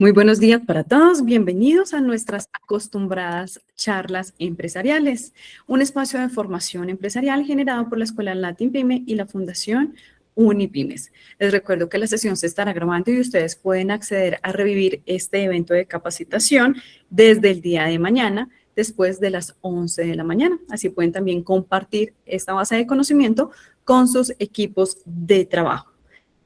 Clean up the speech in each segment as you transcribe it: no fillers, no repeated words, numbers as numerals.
Muy buenos días para todos. Bienvenidos a nuestras acostumbradas charlas empresariales, un espacio de formación empresarial generado por la Escuela Latin Pyme y la Fundación Unipymes. Les recuerdo que la sesión se estará grabando y ustedes pueden acceder a revivir este evento de capacitación desde el día de mañana, después de las 11 de la mañana. Así pueden también compartir esta base de conocimiento con sus equipos de trabajo.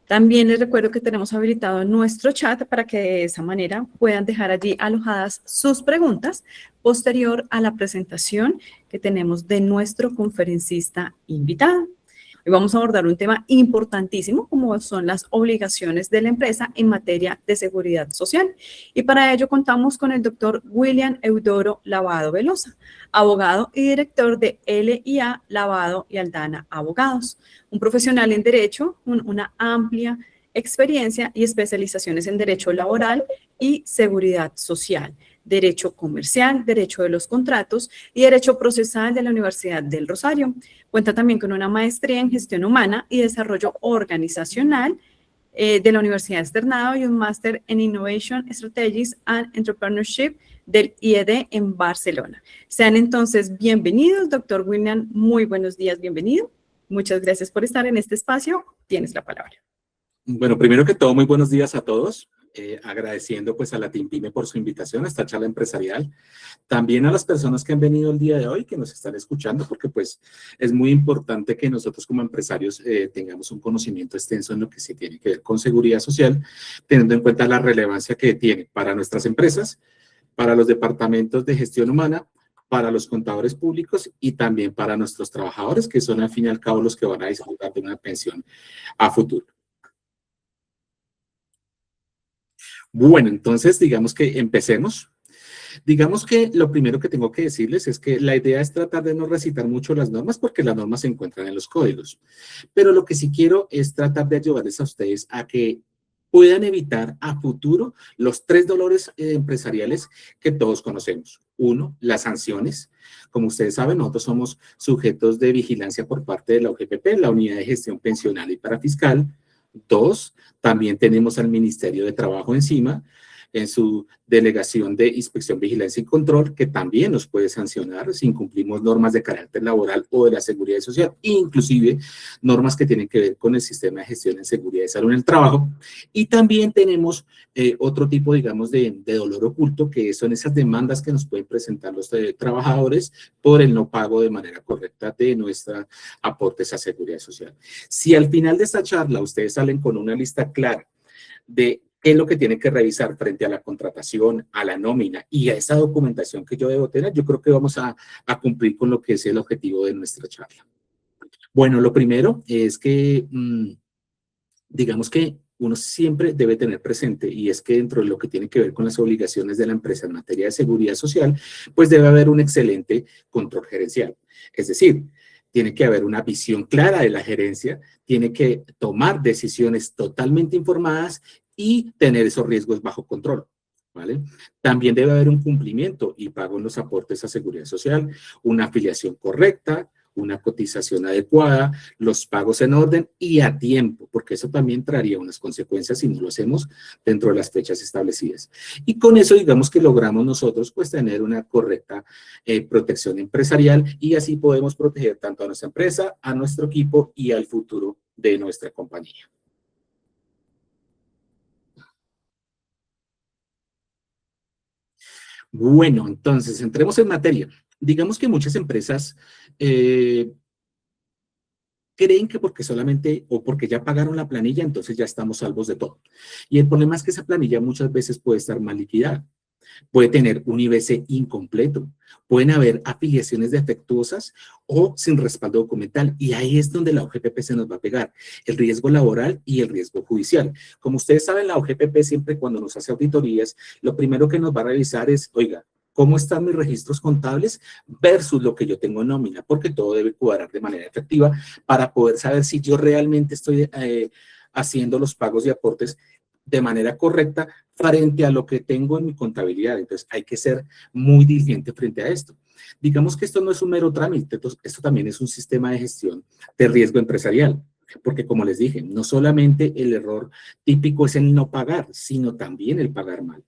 También les recuerdo que tenemos habilitado nuestro chat para que de esa manera puedan dejar allí alojadas sus preguntas posterior a la presentación que tenemos de nuestro conferencista invitado. Hoy vamos a abordar un tema importantísimo como son las obligaciones de la empresa en materia de seguridad social. Y para ello contamos con el doctor William Eudoro Lavado Velosa, abogado y director de LIA Lavado y Aldana Abogados, un profesional en derecho, una amplia experiencia y especializaciones en derecho laboral y seguridad social, derecho comercial, derecho de los contratos y derecho procesal de la Universidad del Rosario. Cuenta también con una maestría en gestión humana y desarrollo organizacional de la Universidad de Externado y un máster en Innovation Strategies and Entrepreneurship del IED en Barcelona. Sean entonces bienvenidos, doctor William, muy buenos días, bienvenido. Muchas gracias por estar en este espacio. Tienes la palabra. Bueno, primero que todo, muy buenos días a todos. Agradeciendo pues a Latin Pyme por su invitación a esta charla empresarial. También a las personas que han venido el día de hoy, que nos están escuchando, porque pues es muy importante que nosotros como empresarios tengamos un conocimiento extenso en lo que se tiene que ver con seguridad social, teniendo en cuenta la relevancia que tiene para nuestras empresas, para los departamentos de gestión humana, para los contadores públicos y también para nuestros trabajadores, que son al fin y al cabo los que van a disfrutar de una pensión a futuro. Bueno, entonces digamos que empecemos. Digamos que lo primero que tengo que decirles es que la idea es tratar de no recitar mucho las normas porque las normas se encuentran en los códigos. Pero lo que sí quiero es tratar de ayudarles a ustedes a que puedan evitar a futuro los tres dolores empresariales que todos conocemos. Uno, las sanciones. Como ustedes saben, nosotros somos sujetos de vigilancia por parte de la OGPP, la Unidad de Gestión Pensional y Parafiscal. Dos, también tenemos al Ministerio de Trabajo encima, en su delegación de inspección, vigilancia y control, que también nos puede sancionar si incumplimos normas de carácter laboral o de la seguridad social, inclusive normas que tienen que ver con el sistema de gestión en seguridad y salud en el trabajo. Y también tenemos otro tipo, digamos, de dolor oculto, que son esas demandas que nos pueden presentar los trabajadores por el no pago de manera correcta de nuestros aportes a seguridad social. Si al final de esta charla ustedes salen con una lista clara de qué es lo que tienen que revisar frente a la contratación, a la nómina y a esa documentación que yo debo tener, yo creo que vamos a cumplir con lo que es el objetivo de nuestra charla. Bueno, lo primero es que, digamos que uno siempre debe tener presente, y es que dentro de lo que tiene que ver con las obligaciones de la empresa en materia de seguridad social, pues debe haber un excelente control gerencial. Es decir, tiene que haber una visión clara de la gerencia, tiene que tomar decisiones totalmente informadas y tener esos riesgos bajo control, ¿vale? También debe haber un cumplimiento y pago en los aportes a seguridad social, una afiliación correcta, una cotización adecuada, los pagos en orden y a tiempo, porque eso también traería unas consecuencias si no lo hacemos dentro de las fechas establecidas. Y con eso, digamos que logramos nosotros, pues, tener una correcta protección empresarial y así podemos proteger tanto a nuestra empresa, a nuestro equipo y al futuro de nuestra compañía. Bueno, entonces, entremos en materia. Digamos que muchas empresas creen que porque solamente o porque ya pagaron la planilla, entonces ya estamos salvos de todo. Y el problema es que esa planilla muchas veces puede estar mal liquidada, puede tener un IBC incompleto, pueden haber afiliaciones defectuosas o sin respaldo documental. Y ahí es donde la OGPP se nos va a pegar, el riesgo laboral y el riesgo judicial. Como ustedes saben, la OGPP siempre cuando nos hace auditorías, lo primero que nos va a revisar es, oiga, ¿cómo están mis registros contables versus lo que yo tengo en nómina? Porque todo debe cuadrar de manera efectiva para poder saber si yo realmente estoy haciendo los pagos y aportes de manera correcta frente a lo que tengo en mi contabilidad. Entonces, hay que ser muy diligente frente a esto. Digamos que esto no es un mero trámite, esto también es un sistema de gestión de riesgo empresarial. Porque como les dije, no solamente el error típico es el no pagar, sino también el pagar mal.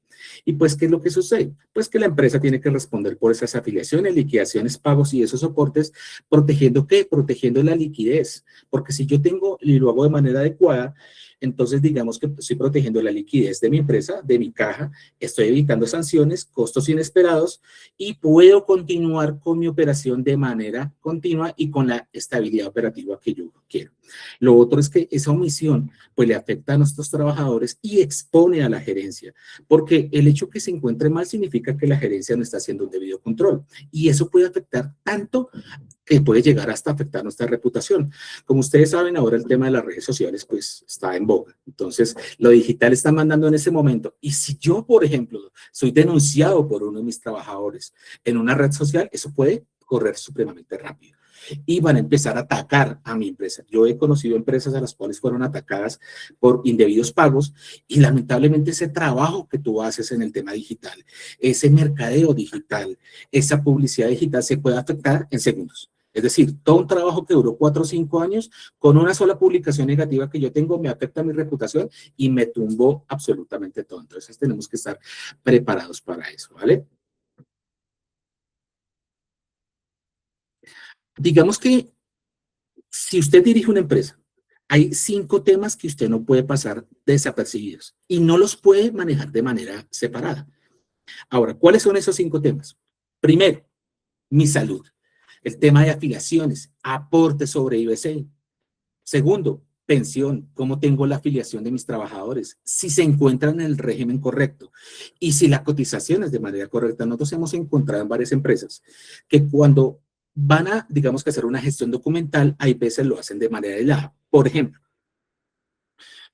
Y pues, ¿qué es lo que sucede? Pues que la empresa tiene que responder por esas afiliaciones, liquidaciones, pagos y esos soportes, protegiendo ¿qué? Protegiendo la liquidez. Porque si yo tengo y lo hago de manera adecuada, entonces digamos que estoy protegiendo la liquidez de mi empresa, de mi caja, estoy evitando sanciones, costos inesperados y puedo continuar con mi operación de manera continua y con la estabilidad operativa que yo quiero. Lo otro es que esa omisión pues le afecta a nuestros trabajadores y expone a la gerencia, porque el hecho que se encuentre mal significa que la gerencia no está haciendo un debido control y eso puede afectar tanto que puede llegar hasta afectar nuestra reputación. Como ustedes saben, ahora el tema de las redes sociales pues está en boga. Entonces, lo digital está mandando en ese momento. Y si yo, por ejemplo, soy denunciado por uno de mis trabajadores en una red social, eso puede correr supremamente rápido. Y van a empezar a atacar a mi empresa. Yo he conocido empresas a las cuales fueron atacadas por indebidos pagos y lamentablemente ese trabajo que tú haces en el tema digital, ese mercadeo digital, esa publicidad digital se puede afectar en segundos. Es decir, todo un trabajo que duró 4 o 5 años, con una sola publicación negativa que yo tengo, me afecta mi reputación y me tumbó absolutamente todo. Entonces, tenemos que estar preparados para eso, ¿vale? Digamos que si usted dirige una empresa, hay 5 temas que usted no puede pasar desapercibidos y no los puede manejar de manera separada. Ahora, ¿cuáles son esos 5 temas? Primero, mi salud. El tema de afiliaciones, aporte sobre IBC. Segundo, pensión, cómo tengo la afiliación de mis trabajadores, si se encuentran en el régimen correcto y si la cotización es de manera correcta. Nosotros hemos encontrado en varias empresas que cuando van a, digamos que hacer una gestión documental, hay veces lo hacen de manera aislada. Por ejemplo,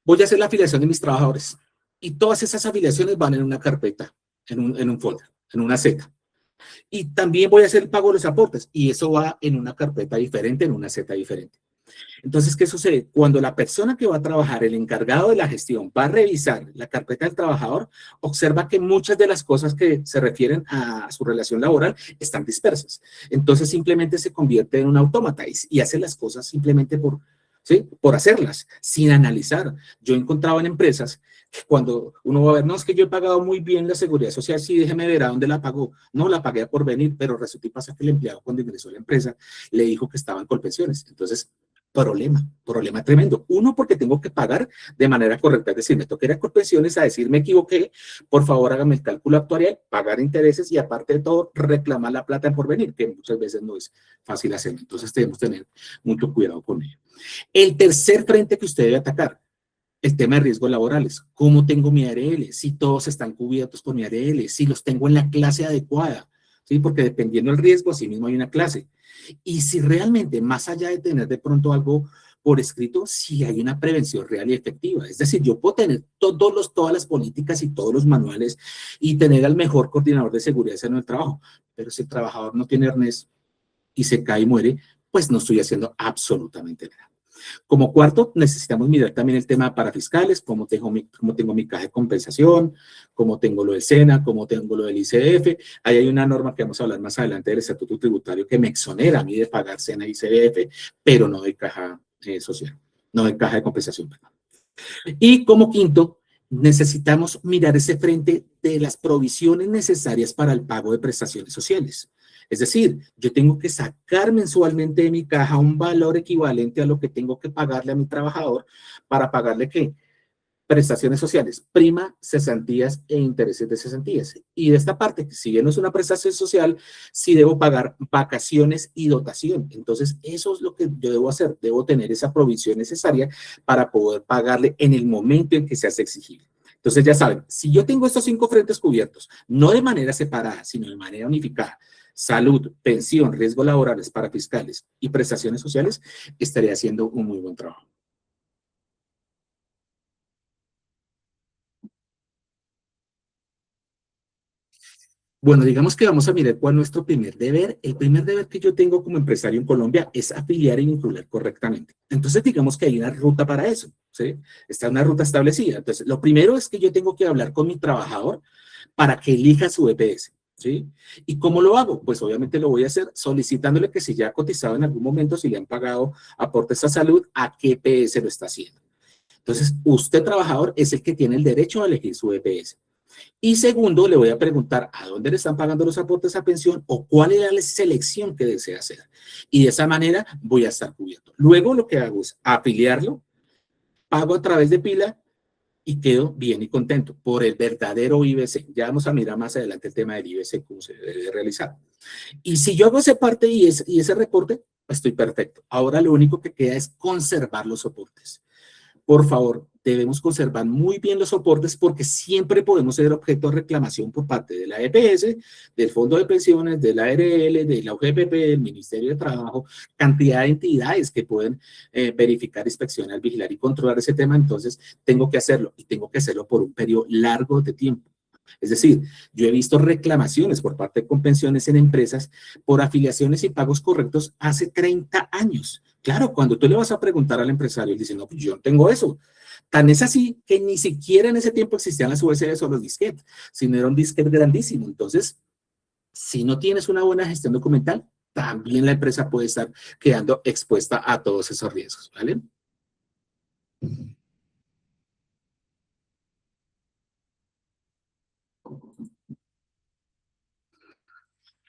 voy a hacer la afiliación de mis trabajadores y todas esas afiliaciones van en una carpeta, en un folder, en una Z. Y también voy a hacer el pago de los aportes y eso va en una carpeta diferente, en una Z diferente. Entonces, ¿qué sucede? Cuando la persona que va a trabajar, el encargado de la gestión, va a revisar la carpeta del trabajador, observa que muchas de las cosas que se refieren a su relación laboral están dispersas. Entonces, simplemente se convierte en un autómata y hace las cosas simplemente ¿sí? Por hacerlas, sin analizar. Yo he encontrado en empresas que cuando uno va a ver, no, es que yo he pagado muy bien la seguridad social, sí, déjeme ver a dónde la pagó. No, la pagué por venir, pero resulta y pasa que el empleado cuando ingresó a la empresa le dijo que estaban colpensiones. Entonces, problema tremendo. Uno, porque tengo que pagar de manera correcta, es decir, me toca ir a Colpensiones a decir me equivoqué, por favor hágame el cálculo actuarial, pagar intereses y aparte de todo reclamar la plata por venir, que muchas veces no es fácil hacerlo. Entonces tenemos que tener mucho cuidado con ello. El tercer frente que usted debe atacar, el tema de riesgos laborales. ¿Cómo tengo mi ARL? Si todos están cubiertos con mi ARL, si los tengo en la clase adecuada, ¿sí? Porque dependiendo del riesgo, así mismo hay una clase. Y si realmente, más allá de tener de pronto algo por escrito, si hay una prevención real y efectiva. Es decir, yo puedo tener todas las políticas y todos los manuales y tener al mejor coordinador de seguridad en el trabajo, pero si el trabajador no tiene arnés y se cae y muere, pues no estoy haciendo absolutamente nada. Como cuarto, necesitamos mirar también el tema para fiscales, cómo tengo mi caja de compensación, cómo tengo lo del SENA, cómo tengo lo del ICF. Ahí hay una norma que vamos a hablar más adelante del estatuto tributario que me exonera a mí de pagar SENA y ICF, pero no de caja social, no de caja de compensación, perdón. Y como quinto, necesitamos mirar ese frente de las provisiones necesarias para el pago de prestaciones sociales. Es decir, yo tengo que sacar mensualmente de mi caja un valor equivalente a lo que tengo que pagarle a mi trabajador para pagarle ¿qué? Prestaciones sociales, prima, cesantías e intereses de cesantías. Y de esta parte, si bien no es una prestación social, sí debo pagar vacaciones y dotación. Entonces, eso es lo que yo debo hacer. Debo tener esa provisión necesaria para poder pagarle en el momento en que se hace exigible. Entonces, ya saben, si yo tengo estos 5 frentes cubiertos, no de manera separada, sino de manera unificada, salud, pensión, riesgos laborales para fiscales y prestaciones sociales, estaría haciendo un muy buen trabajo. Bueno, digamos que vamos a mirar cuál es nuestro primer deber. El primer deber que yo tengo como empresario en Colombia es afiliar y vincular correctamente. Entonces, digamos que hay una ruta para eso, ¿sí? Está una ruta establecida. Entonces, lo primero es que yo tengo que hablar con mi trabajador para que elija su EPS. ¿sí? ¿Y cómo lo hago? Pues obviamente lo voy a hacer solicitándole que si ya ha cotizado en algún momento, si le han pagado aportes a salud, a qué EPS lo está haciendo. Entonces, usted, trabajador, es el que tiene el derecho a elegir su EPS. Y segundo, le voy a preguntar a dónde le están pagando los aportes a pensión o cuál es la selección que desea hacer. Y de esa manera voy a estar cubierto. Luego lo que hago es afiliarlo, pago a través de Pila y quedo bien y contento por el verdadero IBC. Ya vamos a mirar más adelante el tema del IBC, cómo se debe realizar. Y si yo hago ese parte y ese reporte, estoy perfecto. Ahora lo único que queda es conservar los soportes. Por favor, debemos conservar muy bien los soportes porque siempre podemos ser objeto de reclamación por parte de la EPS, del Fondo de Pensiones, de la ARL, de la UGPP, del Ministerio de Trabajo, cantidad de entidades que pueden verificar, inspeccionar, vigilar y controlar ese tema. Entonces, tengo que hacerlo y tengo que hacerlo por un periodo largo de tiempo. Es decir, yo he visto reclamaciones por parte de Compensiones en empresas por afiliaciones y pagos correctos hace 30 años. Claro, cuando tú le vas a preguntar al empresario, él dice, no, pues yo no tengo eso. Tan es así que ni siquiera en ese tiempo existían las USBs o los disquetes, sino era un disquete grandísimo. Entonces, si no tienes una buena gestión documental, también la empresa puede estar quedando expuesta a todos esos riesgos, ¿vale?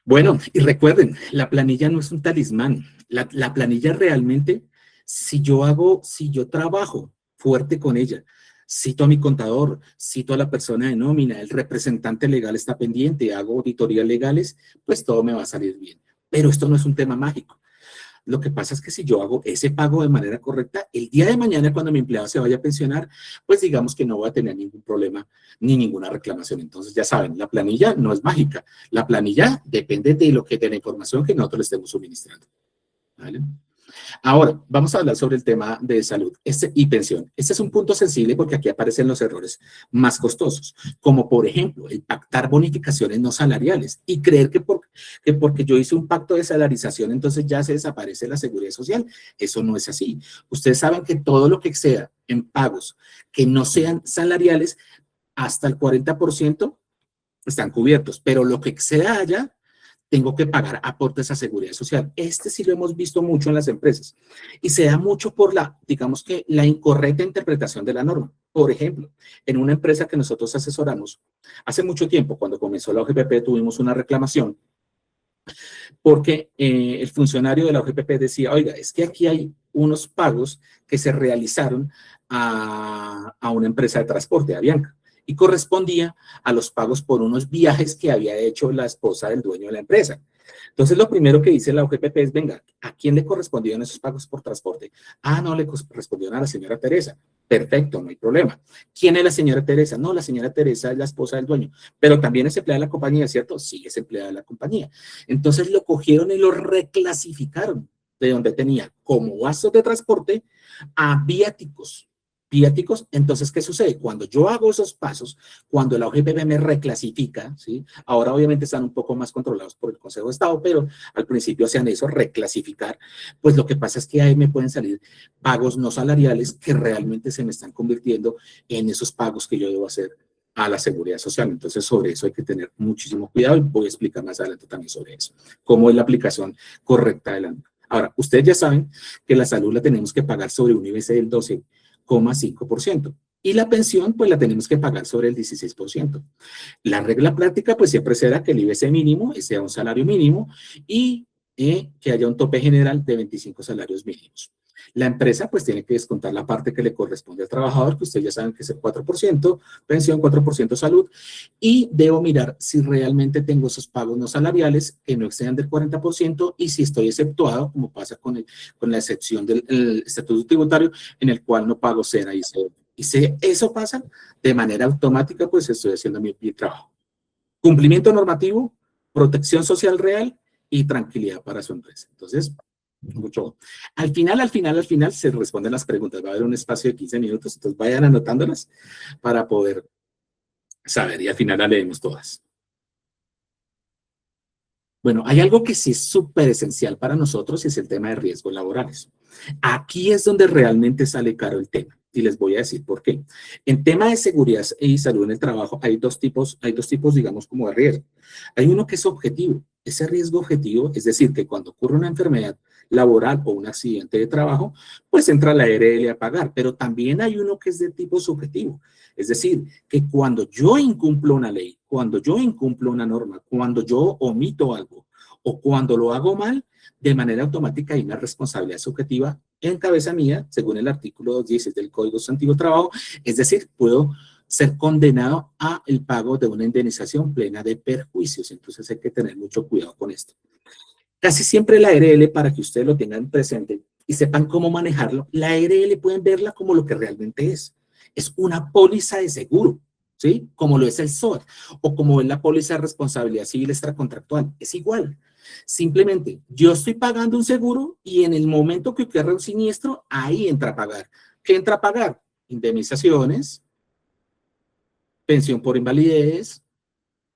Bueno, y recuerden, la planilla no es un talismán. La planilla realmente, si yo trabajo fuerte con ella, cito a mi contador, cito a la persona de nómina, el representante legal está pendiente, hago auditorías legales, pues todo me va a salir bien. Pero esto no es un tema mágico. Lo que pasa es que si yo hago ese pago de manera correcta, el día de mañana cuando mi empleado se vaya a pensionar, pues digamos que no voy a tener ningún problema ni ninguna reclamación. Entonces ya saben, la planilla no es mágica. La planilla depende de de la información que nosotros le estemos suministrando. ¿Vale? Ahora, vamos a hablar sobre el tema de salud y pensión. Este es un punto sensible porque aquí aparecen los errores más costosos, como por ejemplo, el pactar bonificaciones no salariales y creer que porque yo hice un pacto de salarización, entonces ya se desaparece la seguridad social. Eso no es así. Ustedes saben que todo lo que exceda en pagos que no sean salariales, hasta el 40% están cubiertos, pero lo que exceda allá tengo que pagar aportes a seguridad social. Este sí lo hemos visto mucho en las empresas y se da mucho por digamos que la incorrecta interpretación de la norma. Por ejemplo, en una empresa que nosotros asesoramos, hace mucho tiempo, cuando comenzó la OGPP, tuvimos una reclamación porque el funcionario de la OGPP decía, oiga, es que aquí hay unos pagos que se realizaron a una empresa de transporte, a Avianca, y correspondía a los pagos por unos viajes que había hecho la esposa del dueño de la empresa. Entonces, lo primero que dice la OGPP es, venga, ¿a quién le correspondían esos pagos por transporte? Ah, no, le correspondieron a la señora Teresa. Perfecto, no hay problema. ¿Quién es la señora Teresa? No, la señora Teresa es la esposa del dueño, pero también es empleada de la compañía, ¿cierto? Sí, es empleada de la compañía. Entonces, lo cogieron y lo reclasificaron de donde tenía como gastos de transporte a viáticos. Viáticos, entonces, ¿qué sucede? Cuando yo hago esos pasos, cuando la OGPP me reclasifica, ¿sí? Ahora obviamente están un poco más controlados por el Consejo de Estado, pero al principio hacían eso, reclasificar, pues lo que pasa es que ahí me pueden salir pagos no salariales que realmente se me están convirtiendo en esos pagos que yo debo hacer a la seguridad social. Entonces, sobre eso hay que tener muchísimo cuidado y voy a explicar más adelante también sobre eso, cómo es la aplicación correcta de la norma. Ahora, ustedes ya saben que la salud la tenemos que pagar sobre un IBC del 12,5%. Y la pensión, pues la tenemos que pagar sobre el 16%. La regla práctica, pues siempre será que el IBC mínimo sea un salario mínimo y que haya un tope general de 25 salarios mínimos. La empresa, pues tiene que descontar la parte que le corresponde al trabajador, que ustedes ya saben que es el 4%, pensión, 4% salud, y debo mirar si realmente tengo esos pagos no salariales que no excedan del 40% y si estoy exceptuado, como pasa con la excepción del estatuto tributario, en el cual no pago cena y ICF. Y si eso pasa, de manera automática, pues estoy haciendo mi trabajo. Cumplimiento normativo, protección social real y tranquilidad para su empresa. Entonces, mucho. Al final se responden las preguntas. Va a haber un espacio de 15 minutos, entonces vayan anotándolas para poder saber y al final la leemos todas. Bueno, hay algo que sí es súper esencial para nosotros y es el tema de riesgos laborales. Aquí es donde realmente sale caro el tema. Y les voy a decir por qué. En tema de seguridad y salud en el trabajo hay dos tipos, digamos, como de riesgo. Hay uno que es objetivo. Ese riesgo objetivo, es decir, que cuando ocurre una enfermedad laboral o un accidente de trabajo, pues entra la ARL a pagar. Pero también hay uno que es de tipo subjetivo. Es decir, que cuando yo incumplo una ley, cuando yo incumplo una norma, cuando yo omito algo o cuando lo hago mal, de manera automática hay una responsabilidad subjetiva en cabeza mía, según el artículo 216 del Código Sustantivo de Trabajo, es decir, puedo ser condenado a el pago de una indemnización plena de perjuicios. Entonces hay que tener mucho cuidado con esto. Casi siempre la ARL, para que ustedes lo tengan presente y sepan cómo manejarlo, la ARL pueden verla como lo que realmente es. Es una póliza de seguro, ¿sí? Como lo es el SOAT o como es la póliza de responsabilidad civil extracontractual. Es igual. Simplemente, yo estoy pagando un seguro y en el momento que ocurre un siniestro, ahí entra a pagar. ¿Qué entra a pagar? Indemnizaciones, pensión por invalidez,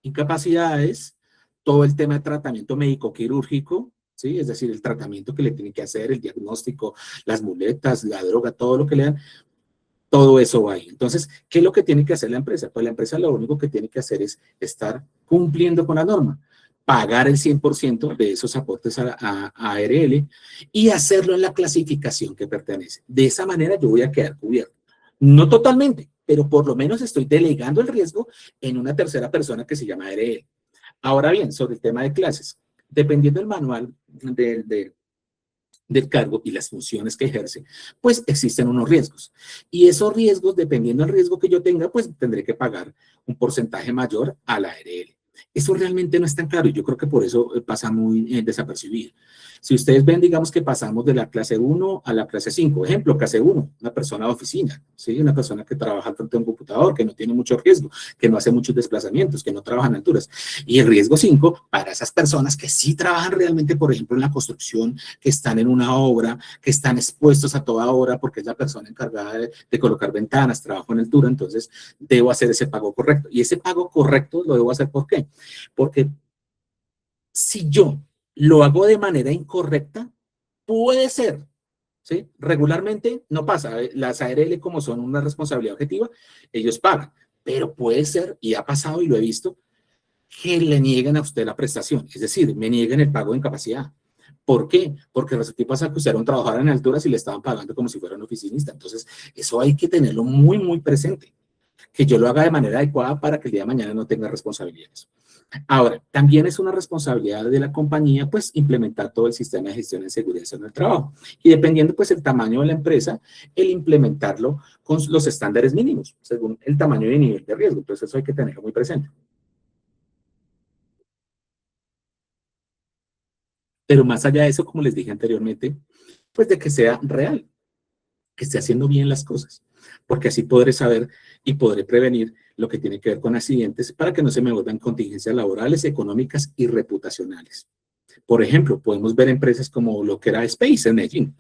incapacidades, todo el tema de tratamiento médico-quirúrgico, ¿sí? Es decir, el tratamiento que le tienen que hacer, el diagnóstico, las muletas, la droga, todo lo que le dan, todo eso va ahí. Entonces, ¿qué es lo que tiene que hacer la empresa? Pues la empresa lo único que tiene que hacer es estar cumpliendo con la norma, pagar el 100% de esos aportes a ARL y hacerlo en la clasificación que pertenece. De esa manera yo voy a quedar cubierto. No totalmente, pero por lo menos estoy delegando el riesgo en una tercera persona que se llama ARL. Ahora bien, sobre el tema de clases, dependiendo del manual del cargo y las funciones que ejerce, pues existen unos riesgos. Y esos riesgos, dependiendo del riesgo que yo tenga, pues tendré que pagar un porcentaje mayor a la ARL. Eso realmente no es tan claro y yo creo que por eso pasa muy desapercibido. Si ustedes ven, digamos que pasamos de la clase 1 a la clase 5. Ejemplo, clase 1, una persona de oficina, ¿sí? Una persona que trabaja al frente de un computador, que no tiene mucho riesgo, que no hace muchos desplazamientos, que no trabaja en alturas. Y el riesgo 5, para esas personas que sí trabajan realmente, por ejemplo, en la construcción, que están en una obra, que están expuestos a toda hora, porque es la persona encargada de colocar ventanas, trabajo en altura, entonces debo hacer ese pago correcto. Y ese pago correcto lo debo hacer, ¿por qué? Porque si yo lo hago de manera incorrecta, puede ser, ¿sí? Regularmente no pasa. Las ARL, como son una responsabilidad objetiva, ellos pagan. Pero puede ser, y ha pasado y lo he visto, que le nieguen a usted la prestación. Es decir, me nieguen el pago de incapacidad. ¿Por qué? Porque resulta que pasa que usted era un trabajador en alturas y le estaban pagando como si fuera un oficinista. Entonces, eso hay que tenerlo muy, muy presente. Que yo lo haga de manera adecuada para que el día de mañana no tenga responsabilidades. Ahora, también es una responsabilidad de la compañía, pues, implementar todo el sistema de gestión de seguridad en el trabajo. Y dependiendo, pues, el tamaño de la empresa, el implementarlo con los estándares mínimos, según el tamaño y nivel de riesgo. Entonces, eso hay que tenerlo muy presente. Pero más allá de eso, como les dije anteriormente, pues, de que sea real, que esté haciendo bien las cosas, porque así podré saber y podré prevenir lo que tiene que ver con accidentes para que no se me vuelvan contingencias laborales, económicas y reputacionales. Por ejemplo, podemos ver empresas como lo que era Space en Medellín,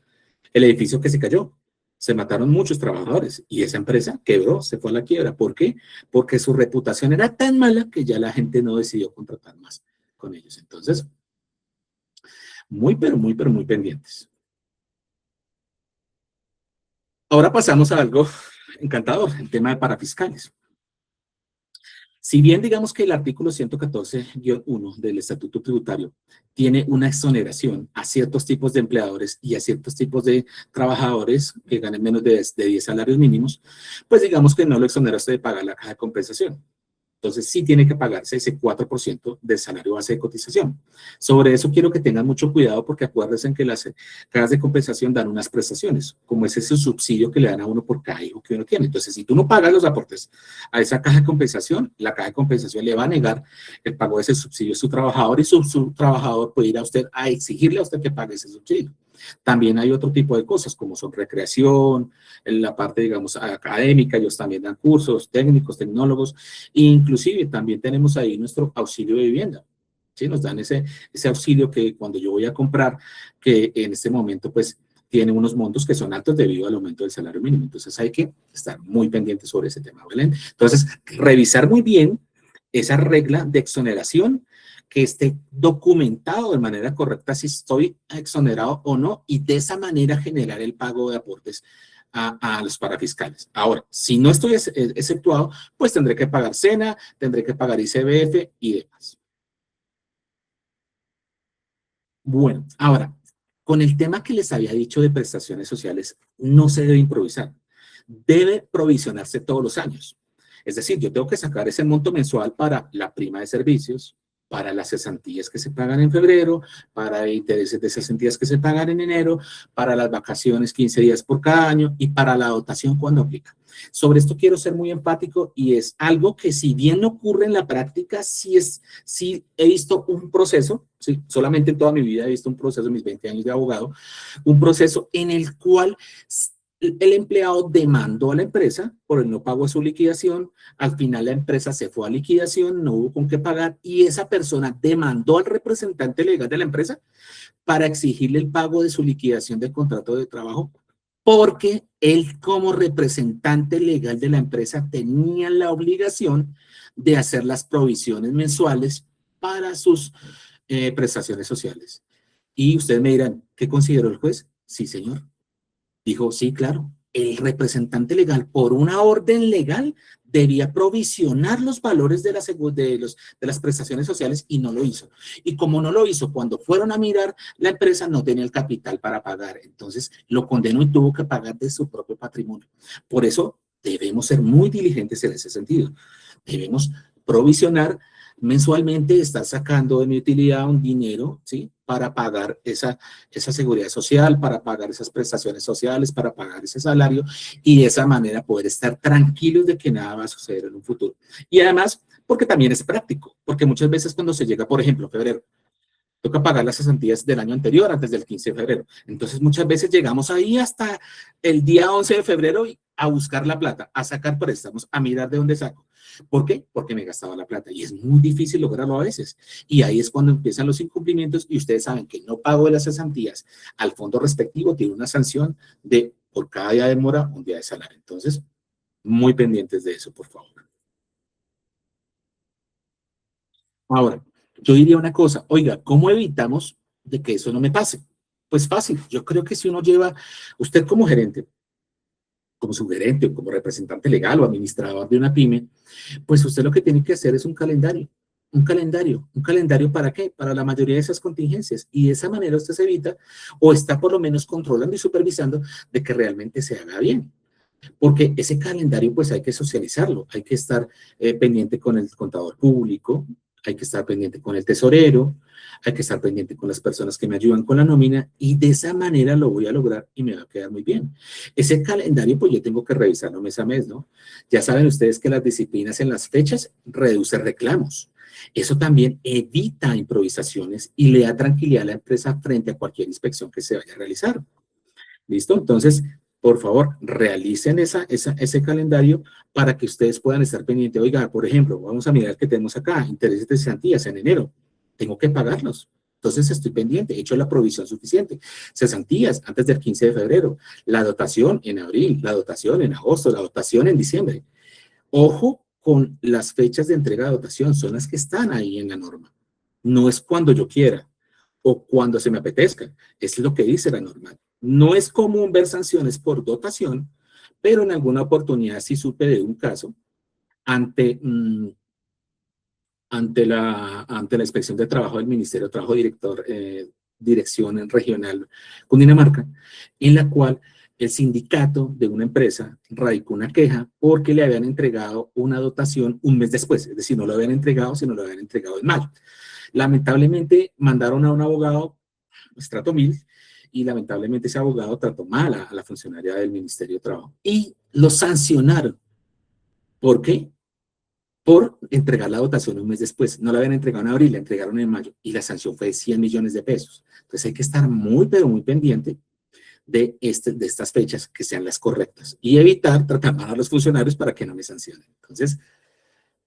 el edificio que se cayó. Se mataron muchos trabajadores y esa empresa quebró, se fue a la quiebra. ¿Por qué? Porque su reputación era tan mala que ya la gente no decidió contratar más con ellos. Entonces, pero muy pendientes. Ahora pasamos a algo encantador, el tema de parafiscales. Si bien digamos que el artículo 114-1 del Estatuto Tributario tiene una exoneración a ciertos tipos de empleadores y a ciertos tipos de trabajadores que ganen menos de 10 salarios mínimos, pues digamos que no lo exonera usted de pagar la caja de compensación. Entonces, sí tiene que pagarse ese 4% del salario base de cotización. Sobre eso quiero que tengan mucho cuidado porque acuérdense que las cajas de compensación dan unas prestaciones, como es ese subsidio que le dan a uno por cada hijo que uno tiene. Entonces, si tú no pagas los aportes a esa caja de compensación, la caja de compensación le va a negar el pago de ese subsidio a su trabajador y su trabajador puede ir a usted a exigirle a usted que pague ese subsidio. También hay otro tipo de cosas como son recreación, en la parte, digamos, académica, ellos también dan cursos técnicos, tecnólogos, e inclusive también tenemos ahí nuestro auxilio de vivienda. ¿Sí? Nos dan ese auxilio que cuando yo voy a comprar, que en este momento pues tiene unos montos que son altos debido al aumento del salario mínimo. Entonces hay que estar muy pendientes sobre ese tema, ¿vale? Entonces, revisar muy bien esa regla de exoneración, que esté documentado de manera correcta si estoy exonerado o no, y de esa manera generar el pago de aportes a los parafiscales. Ahora, si no estoy exceptuado, pues tendré que pagar SENA, tendré que pagar ICBF y demás. Bueno, ahora, con el tema que les había dicho de prestaciones sociales, no se debe improvisar. Debe provisionarse todos los años. Es decir, yo tengo que sacar ese monto mensual para la prima de servicios, para las cesantías que se pagan en febrero, para intereses de cesantías que se pagan en enero, para las vacaciones 15 días por cada año y para la dotación cuando aplica. Sobre esto quiero ser muy empático y es algo que si bien no ocurre en la práctica, sí he visto un proceso, sí, solamente en toda mi vida he visto un proceso, en mis 20 años de abogado, un proceso en el cual el empleado demandó a la empresa por el no pago de su liquidación, al final la empresa se fue a liquidación, no hubo con qué pagar y esa persona demandó al representante legal de la empresa para exigirle el pago de su liquidación del contrato de trabajo porque él como representante legal de la empresa tenía la obligación de hacer las provisiones mensuales para sus prestaciones sociales. Y ustedes me dirán, ¿qué consideró el juez? Sí, señor. Dijo, sí, claro, el representante legal, por una orden legal, debía provisionar los valores de las prestaciones sociales y no lo hizo. Y como no lo hizo, cuando fueron a mirar, la empresa no tenía el capital para pagar. Entonces, lo condenó y tuvo que pagar de su propio patrimonio. Por eso, debemos ser muy diligentes en ese sentido. Debemos provisionar mensualmente, estar sacando de mi utilidad un dinero, ¿sí? Para pagar esa seguridad social, para pagar esas prestaciones sociales, para pagar ese salario y de esa manera poder estar tranquilos de que nada va a suceder en un futuro. Y además, porque también es práctico, porque muchas veces cuando se llega, por ejemplo, febrero, toca pagar las cesantías del año anterior, antes del 15 de febrero. Entonces, muchas veces llegamos ahí hasta el día 11 de febrero a buscar la plata, a sacar préstamos, a mirar de dónde saco. ¿Por qué? Porque me gastaba la plata y es muy difícil lograrlo a veces. Y ahí es cuando empiezan los incumplimientos y ustedes saben que no pago de las cesantías al fondo respectivo tiene una sanción de por cada día de mora, un día de salario. Entonces, muy pendientes de eso, por favor. Ahora, yo diría una cosa, oiga, ¿cómo evitamos de que eso no me pase? Pues fácil, yo creo que si uno lleva, usted como gerente, como subgerente o como representante legal o administrador de una pyme, pues usted lo que tiene que hacer es un calendario. Un calendario ¿para qué? Para la mayoría de esas contingencias. Y de esa manera usted se evita o está por lo menos controlando y supervisando de que realmente se haga bien. Porque ese calendario pues hay que socializarlo, hay que estar pendiente con el contador público, hay que estar pendiente con el tesorero, hay que estar pendiente con las personas que me ayudan con la nómina y de esa manera lo voy a lograr y me va a quedar muy bien. Ese calendario pues yo tengo que revisarlo mes a mes, ¿no? Ya saben ustedes que las disciplinas en las fechas reducen reclamos. Eso también evita improvisaciones y le da tranquilidad a la empresa frente a cualquier inspección que se vaya a realizar. ¿Listo? Entonces, por favor, realicen ese calendario para que ustedes puedan estar pendientes. Oiga, por ejemplo, vamos a mirar qué tenemos acá, intereses de cesantías en enero. Tengo que pagarlos. Entonces estoy pendiente, he hecho la provisión suficiente. Cesantías antes del 15 de febrero, la dotación en abril, la dotación en agosto, la dotación en diciembre. Ojo con las fechas de entrega de dotación, son las que están ahí en la norma. No es cuando yo quiera o cuando se me apetezca, es lo que dice la norma. No es común ver sanciones por dotación, pero en alguna oportunidad sí supe de un caso ante, ante la inspección de trabajo del Ministerio de Trabajo Dirección Regional Cundinamarca, en la cual el sindicato de una empresa radicó una queja porque le habían entregado una dotación un mes después, es decir, no lo habían entregado, sino lo habían entregado en mayo. Lamentablemente mandaron a un abogado, pues trato mil, y lamentablemente ese abogado trató mal a la funcionaria del Ministerio de Trabajo y lo sancionaron. ¿Por qué? Por entregar la dotación un mes después. No la habían entregado en abril, la entregaron en mayo y la sanción fue de 100 millones de pesos. Entonces hay que estar muy, pero muy pendiente de estas fechas que sean las correctas y evitar tratar mal a los funcionarios para que no me sancionen. Entonces,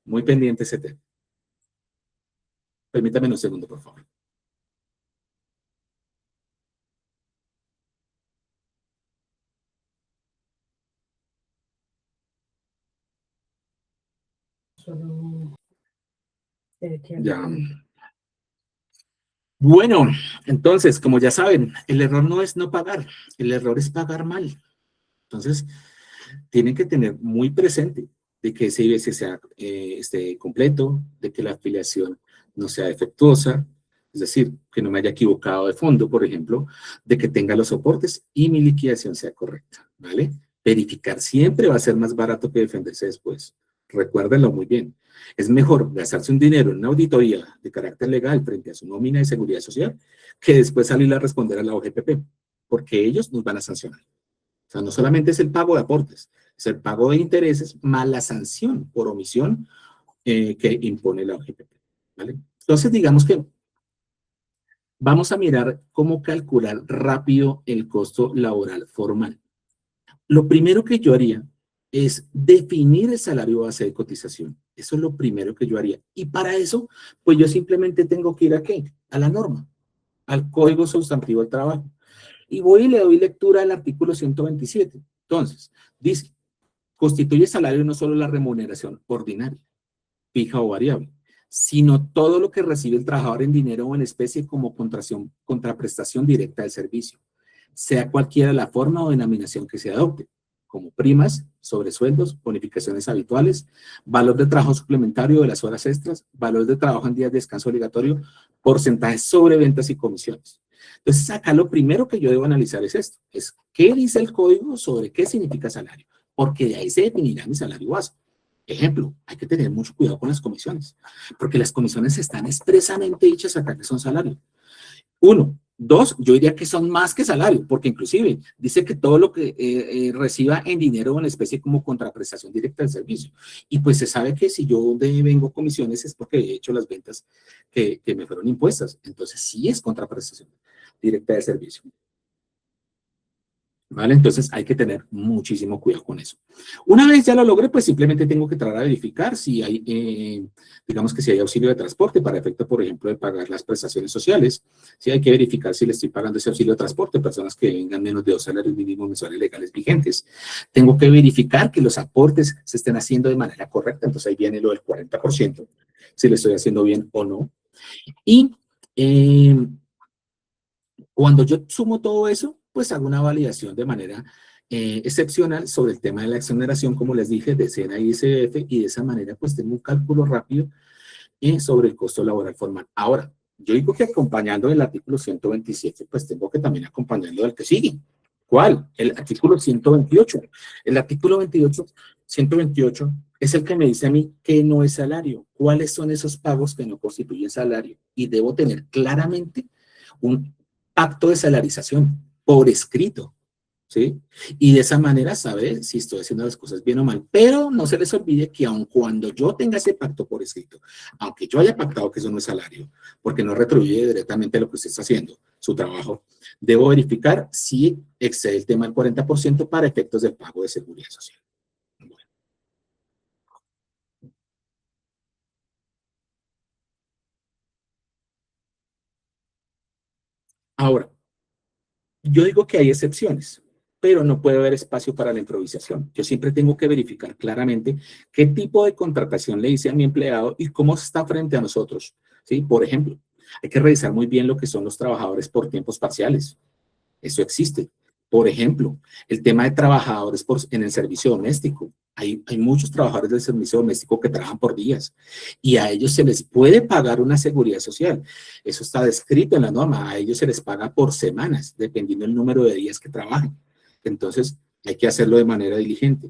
muy pendiente ese tema. Permítame un segundo, por favor. Ya. Bueno, entonces, como ya saben, el error no es no pagar, el error es pagar mal. Entonces, tienen que tener muy presente de que ese IBS sea esté completo, de que la afiliación no sea defectuosa, es decir, que no me haya equivocado de fondo, por ejemplo, de que tenga los soportes y mi liquidación sea correcta, ¿vale? Verificar siempre va a ser más barato que defenderse después. Recuérdenlo muy bien. Es mejor gastarse un dinero en una auditoría de carácter legal frente a su nómina de seguridad social que después salir a responder a la OGPP, porque ellos nos van a sancionar. O sea, no solamente es el pago de aportes, es el pago de intereses más la sanción por omisión que impone la OGPP, ¿vale? Entonces, digamos que vamos a mirar cómo calcular rápido el costo laboral formal. Lo primero que yo haría es definir el salario base de cotización. Eso es lo primero que yo haría. Y para eso, pues yo simplemente tengo que ir ¿a qué? A la norma, al Código Sustantivo del Trabajo. Y voy y le doy lectura al artículo 127. Entonces, dice, constituye salario no solo la remuneración ordinaria, fija o variable, sino todo lo que recibe el trabajador en dinero o en especie como contraprestación directa del servicio, sea cualquiera la forma o denominación que se adopte, como primas, sobresueldos, bonificaciones habituales, valor de trabajo suplementario de las horas extras, valor de trabajo en días de descanso obligatorio, porcentajes sobre ventas y comisiones. Entonces, acá lo primero que yo debo analizar es esto, es qué dice el código sobre qué significa salario, porque de ahí se definirá mi salario base. Ejemplo, hay que tener mucho cuidado con las comisiones, porque las comisiones están expresamente dichas acá que son salario. Uno. Dos, yo diría que son más que salario, porque inclusive dice que todo lo que reciba en dinero o en especie como contraprestación directa del servicio. Y pues se sabe que si yo devengo comisiones es porque he hecho las ventas que me fueron impuestas. Entonces sí es contraprestación directa del servicio. ¿Vale? Entonces hay que tener muchísimo cuidado con eso. Una vez ya lo logré, pues simplemente tengo que tratar de verificar si hay, digamos que si hay auxilio de transporte para efecto, por ejemplo, de pagar las prestaciones sociales. Sí hay que verificar si le estoy pagando ese auxilio de transporte a personas que vengan menos de 2 salarios mínimos mensuales legales vigentes. Tengo que verificar que los aportes se estén haciendo de manera correcta. Entonces ahí viene lo del 40%, si lo estoy haciendo bien o no. Y cuando yo sumo todo eso, pues hago una validación de manera excepcional sobre el tema de la exoneración, como les dije, de SENA y ICF, y de esa manera pues tengo un cálculo rápido sobre el costo laboral formal. Ahora, yo digo que acompañando el artículo 127, pues tengo que también acompañarlo del que sigue. ¿Cuál? El artículo 128. El artículo 128 es el que me dice a mí que no es salario. ¿Cuáles son esos pagos que no constituyen salario? Y debo tener claramente un acto de salarización por escrito, ¿sí? Y de esa manera saber si estoy haciendo las cosas bien o mal. Pero no se les olvide que aun cuando yo tenga ese pacto por escrito, aunque yo haya pactado que eso no es salario, porque no retribuye directamente lo que usted está haciendo, su trabajo, debo verificar si excede el tema del 40% para efectos del pago de seguridad social. Bueno. Ahora, yo digo que hay excepciones, pero no puede haber espacio para la improvisación. Yo siempre tengo que verificar claramente qué tipo de contratación le hice a mi empleado y cómo está frente a nosotros, ¿sí? Por ejemplo, hay que revisar muy bien lo que son los trabajadores por tiempos parciales. Eso existe. Por ejemplo, el tema de trabajadores en el servicio doméstico. Hay muchos trabajadores del servicio doméstico que trabajan por días y a ellos se les puede pagar una seguridad social. Eso está descrito en la norma. A ellos se les paga por semanas, dependiendo del número de días que trabajen. Entonces, hay que hacerlo de manera diligente.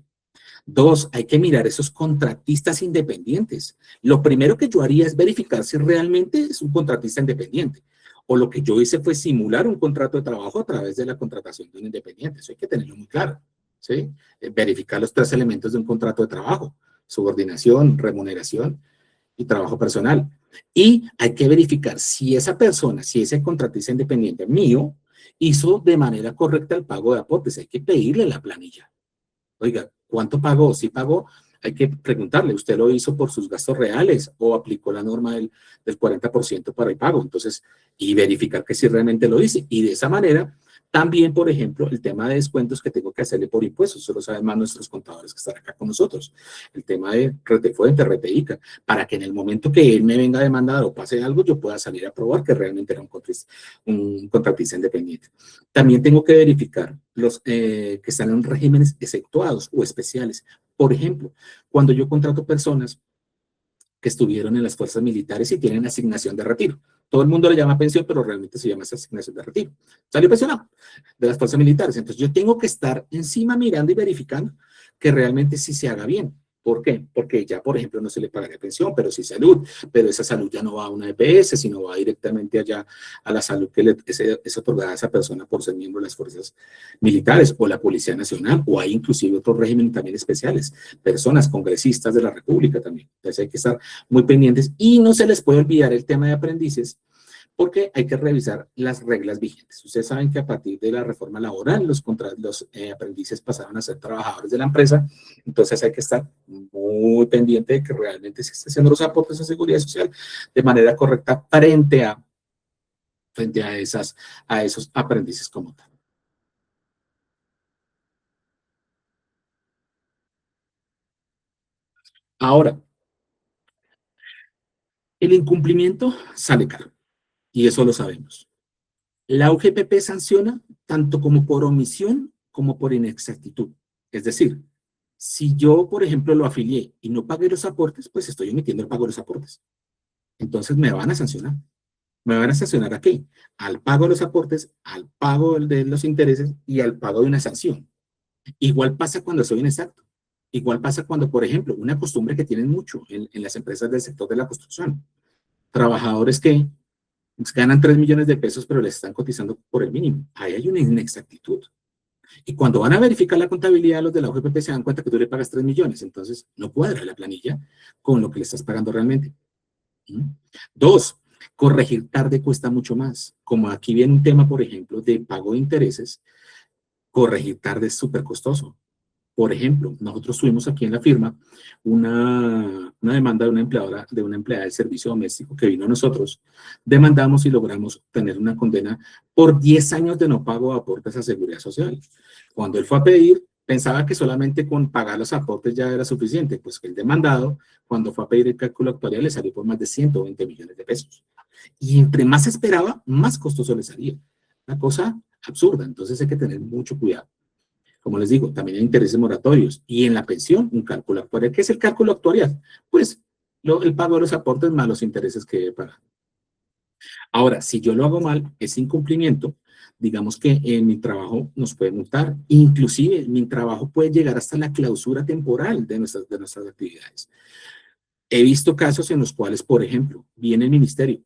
Dos, hay que mirar esos contratistas independientes. Lo primero que yo haría es verificar si realmente es un contratista independiente. O lo que yo hice fue simular un contrato de trabajo a través de la contratación de un independiente. Eso hay que tenerlo muy claro, ¿sí? Verificar los 3 elementos de un contrato de trabajo: subordinación, remuneración y trabajo personal. Y hay que verificar si esa persona, si ese contratista independiente mío, hizo de manera correcta el pago de aportes. Hay que pedirle la planilla. Oiga, ¿cuánto pagó? Si pagó, hay que preguntarle, ¿usted lo hizo por sus gastos reales o aplicó la norma del 40% para el pago? Entonces, y verificar que si realmente lo dice. Y de esa manera, También, por ejemplo, el tema de descuentos que tengo que hacerle por impuestos, eso lo saben más nuestros contadores que están acá con nosotros. El tema de Retefuente, Reteica, para que en el momento que él me venga a demandar o pase algo, yo pueda salir a probar que realmente era un contratista independiente. También tengo que verificar los que están en regímenes exceptuados o especiales. Por ejemplo, cuando yo contrato personas que estuvieron en las fuerzas militares y tienen asignación de retiro. Todo el mundo le llama pensión, pero realmente se llama esa asignación de retiro. Salió pensionado de las fuerzas militares. Entonces yo tengo que estar encima mirando y verificando que realmente sí se haga bien. ¿Por qué? Porque ya, por ejemplo, no se le pagaría pensión, pero sí salud, pero esa salud ya no va a una EPS, sino va directamente allá a la salud que es otorgada a esa persona por ser miembro de las fuerzas militares o la Policía Nacional, o hay inclusive otros regímenes también especiales, personas congresistas de la República también. Entonces hay que estar muy pendientes y no se les puede olvidar el tema de aprendices, porque hay que revisar las reglas vigentes. Ustedes saben que a partir de la reforma laboral, los aprendices pasaron a ser trabajadores de la empresa, entonces hay que estar muy pendiente de que realmente se estén haciendo los aportes a seguridad social de manera correcta frente a esos aprendices como tal. Ahora, el incumplimiento sale caro, y eso lo sabemos. La UGPP sanciona tanto como por omisión como por inexactitud. Es decir, si yo, por ejemplo, lo afilié y no pagué los aportes, pues estoy omitiendo el pago de los aportes. Entonces me van a sancionar. ¿Me van a sancionar a qué? Al pago de los aportes, al pago de los intereses y al pago de una sanción. Igual pasa cuando soy inexacto. Igual pasa cuando, por ejemplo, una costumbre que tienen mucho en las empresas del sector de la construcción. Trabajadores que ganan 3 millones de pesos, pero les están cotizando por el mínimo. Ahí hay una inexactitud. Y cuando van a verificar la contabilidad, los de la OGPP se dan cuenta que tú le pagas 3 millones. Entonces, no cuadra la planilla con lo que le estás pagando realmente. ¿Mm? Dos, corregir tarde cuesta mucho más. Como aquí viene un tema, por ejemplo, de pago de intereses, corregir tarde es súper costoso. Por ejemplo, nosotros tuvimos aquí en la firma una demanda de una empleada del servicio doméstico que vino a nosotros. Demandamos y logramos tener una condena por 10 años de no pago de aportes a seguridad social. Cuando él fue a pedir, pensaba que solamente con pagar los aportes ya era suficiente, pues que el demandado, cuando fue a pedir el cálculo actuarial, le salió por más de 120 millones de pesos. Y entre más esperaba, más costoso le salía. Una cosa absurda, entonces hay que tener mucho cuidado. Como les digo, también hay intereses moratorios y en la pensión un cálculo actuarial. ¿Qué es el cálculo actuarial? Pues el pago de los aportes más los intereses que debe pagar. Ahora, si yo lo hago mal, ese incumplimiento, digamos que en mi trabajo nos puede multar. Inclusive mi trabajo puede llegar hasta la clausura temporal de nuestras actividades. He visto casos en los cuales, por ejemplo, viene el ministerio,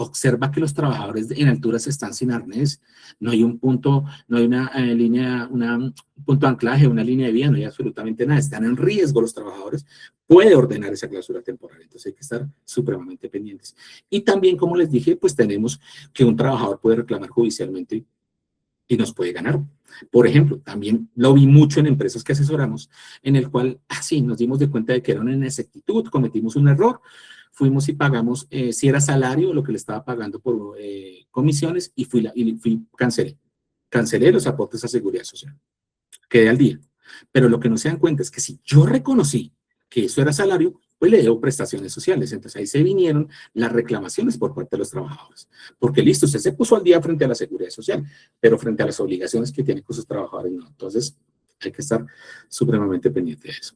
observa que los trabajadores en alturas están sin arnés, no hay un punto, no hay una línea, un punto de anclaje, una línea de vía, no hay absolutamente nada, están en riesgo los trabajadores, puede ordenar esa clausura temporal, entonces hay que estar supremamente pendientes. Y también, como les dije, pues tenemos que un trabajador puede reclamar judicialmente y nos puede ganar. Por ejemplo, también lo vi mucho en empresas que asesoramos, en el cual, así, nos dimos de cuenta de que era una inexactitud, cometimos un error, fuimos y pagamos, si era salario, lo que le estaba pagando por comisiones, cancelé los aportes a seguridad social, quedé al día. Pero lo que no se dan cuenta es que si yo reconocí que eso era salario, pues le debo prestaciones sociales. Entonces ahí se vinieron las reclamaciones por parte de los trabajadores. Porque listo, usted se puso al día frente a la seguridad social, pero frente a las obligaciones que tiene con sus trabajadores, no. Entonces hay que estar supremamente pendiente de eso.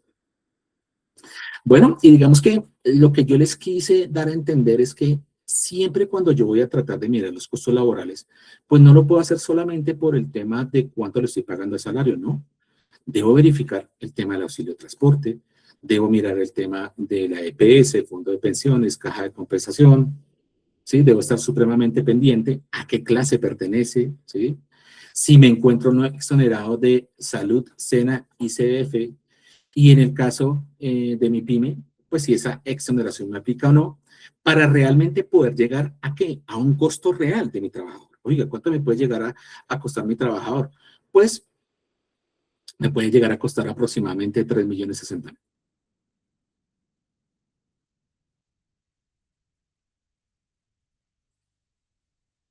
Bueno, y digamos que lo que yo les quise dar a entender es que siempre cuando yo voy a tratar de mirar los costos laborales, pues no lo puedo hacer solamente por el tema de cuánto le estoy pagando de salario, ¿no? Debo verificar el tema del auxilio de transporte, debo mirar el tema de la EPS, Fondo de Pensiones, Caja de Compensación, ¿sí? Debo estar supremamente pendiente a qué clase pertenece, ¿sí? Si me encuentro no exonerado de salud, SENA y CDF, y en el caso de mi pyme, pues si esa exoneración me aplica o no, para realmente poder llegar a qué? A un costo real de mi trabajador. Oiga, ¿cuánto me puede llegar a costar mi trabajador? Pues me puede llegar a costar aproximadamente 3.060.000.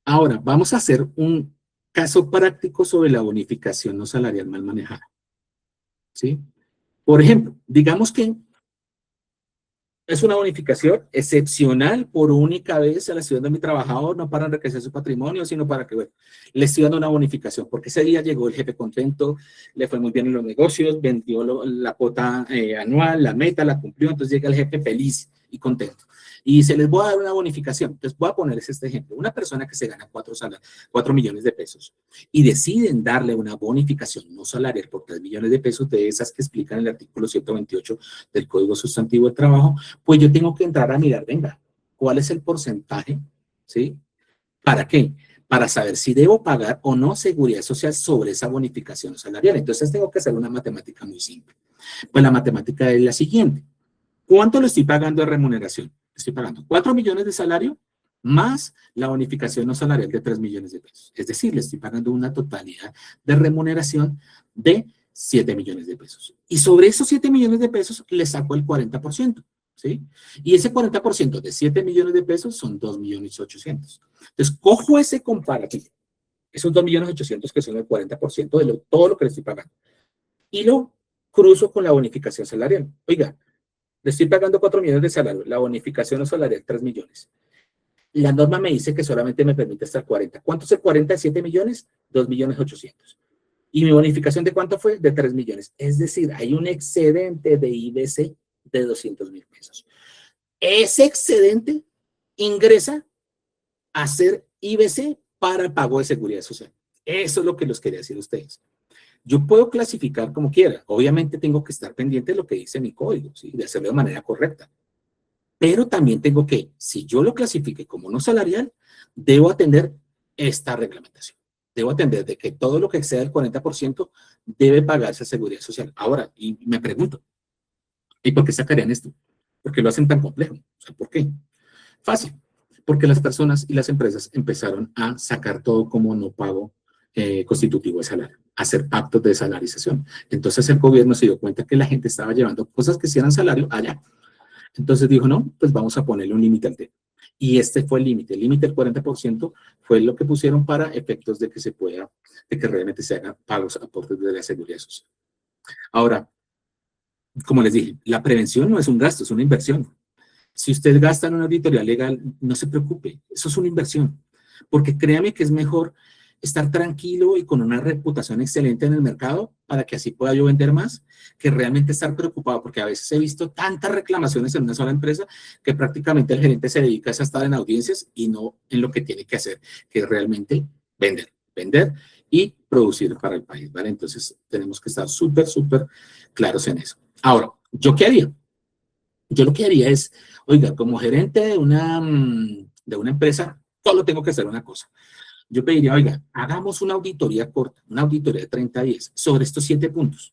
Ahora, vamos a hacer Caso práctico sobre la bonificación no salarial mal manejada, ¿sí? Por ejemplo, digamos que es una bonificación excepcional por única vez a la ciudad de mi trabajador, no para enriquecer su patrimonio, sino para que, bueno, le estoy dando una bonificación, porque ese día llegó el jefe contento, le fue muy bien en los negocios, vendió la cuota anual, la meta, la cumplió, entonces llega el jefe feliz y contento. Y se les voy a dar una bonificación. Entonces voy a ponerles este ejemplo. Una persona que se gana 4 millones de pesos y deciden darle una bonificación no salarial por 3 millones de pesos, de esas que explican el artículo 128 del Código Sustantivo del Trabajo, pues yo tengo que entrar a mirar, venga, ¿cuál es el porcentaje? ¿Sí? ¿Para qué? Para saber si debo pagar o no seguridad social sobre esa bonificación salarial. Entonces tengo que hacer una matemática muy simple. Pues la matemática es la siguiente. ¿Cuánto le estoy pagando de remuneración? Estoy pagando 4 millones de salario más la bonificación no salarial de 3 millones de pesos. Es decir, le estoy pagando una totalidad de remuneración de 7 millones de pesos. Y sobre esos 7 millones de pesos le saco el 40%. ¿Sí? Y ese 40% de 7 millones de pesos son 2 millones 800. Entonces, cojo ese comparativo, esos 2 millones 800 que son el 40% de todo lo que le estoy pagando, y lo cruzo con la bonificación salarial. Oiga, le estoy pagando 4 millones de salario, la bonificación salarial 3 millones. La norma me dice que solamente me permite hasta el 40. ¿Cuánto es el 40 de 7 millones? 2 millones 800. ¿Y mi bonificación de cuánto fue? De 3 millones. Es decir, hay un excedente de IBC de 200.000 pesos. Ese excedente ingresa a ser IBC para el pago de seguridad social. Eso es lo que les quería decir a ustedes. Yo puedo clasificar como quiera. Obviamente tengo que estar pendiente de lo que dice mi código, ¿sí? De hacerlo de manera correcta. Pero también tengo que, si yo lo clasifique como no salarial, debo atender esta reglamentación. Debo atender de que todo lo que exceda el 40% debe pagarse a seguridad social. Ahora, y me pregunto, ¿y por qué sacarían esto? ¿Por qué lo hacen tan complejo? O sea, ¿por qué? Fácil, porque las personas y las empresas empezaron a sacar todo como no pago constitutivo de salario, a hacer pactos de salarización. Entonces el gobierno se dio cuenta que la gente estaba llevando cosas que sí eran salario allá. Entonces dijo, no, pues vamos a ponerle un límite al tema. Y este fue el límite del 40% fue lo que pusieron para efectos de que se pueda, de que realmente se hagan pagos, aportes de la seguridad social. Ahora, como les dije, la prevención no es un gasto, es una inversión. Si usted gasta en una auditoría legal, no se preocupe, eso es una inversión, porque créame que es mejor estar tranquilo y con una reputación excelente en el mercado para que así pueda yo vender más, que realmente estar preocupado, porque a veces he visto tantas reclamaciones en una sola empresa que prácticamente el gerente se dedica a estar en audiencias y no en lo que tiene que hacer, que es realmente vender y producir para el país, ¿vale? Entonces tenemos que estar súper, súper claros en eso. Ahora, ¿yo qué haría? Yo lo que haría es, oiga, como gerente de una empresa, solo tengo que hacer una cosa. Yo pediría, oiga, hagamos una auditoría corta, una auditoría de 30 días sobre estos 7 puntos.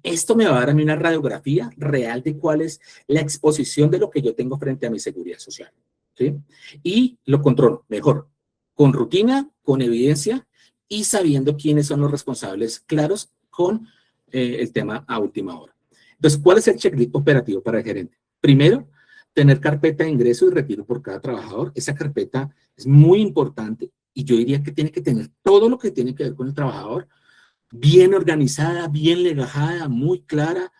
Esto me va a dar a mí una radiografía real de cuál es la exposición de lo que yo tengo frente a mi seguridad social. ¿Sí? Y lo controlo mejor, con rutina, con evidencia y sabiendo quiénes son los responsables claros con el tema a última hora. Entonces, ¿cuál es el checklist operativo para el gerente? Primero, tener carpeta de ingreso y retiro por cada trabajador. Esa carpeta es muy importante y yo diría que tiene que tener todo lo que tiene que ver con el trabajador, bien organizada, bien legajada, muy clara,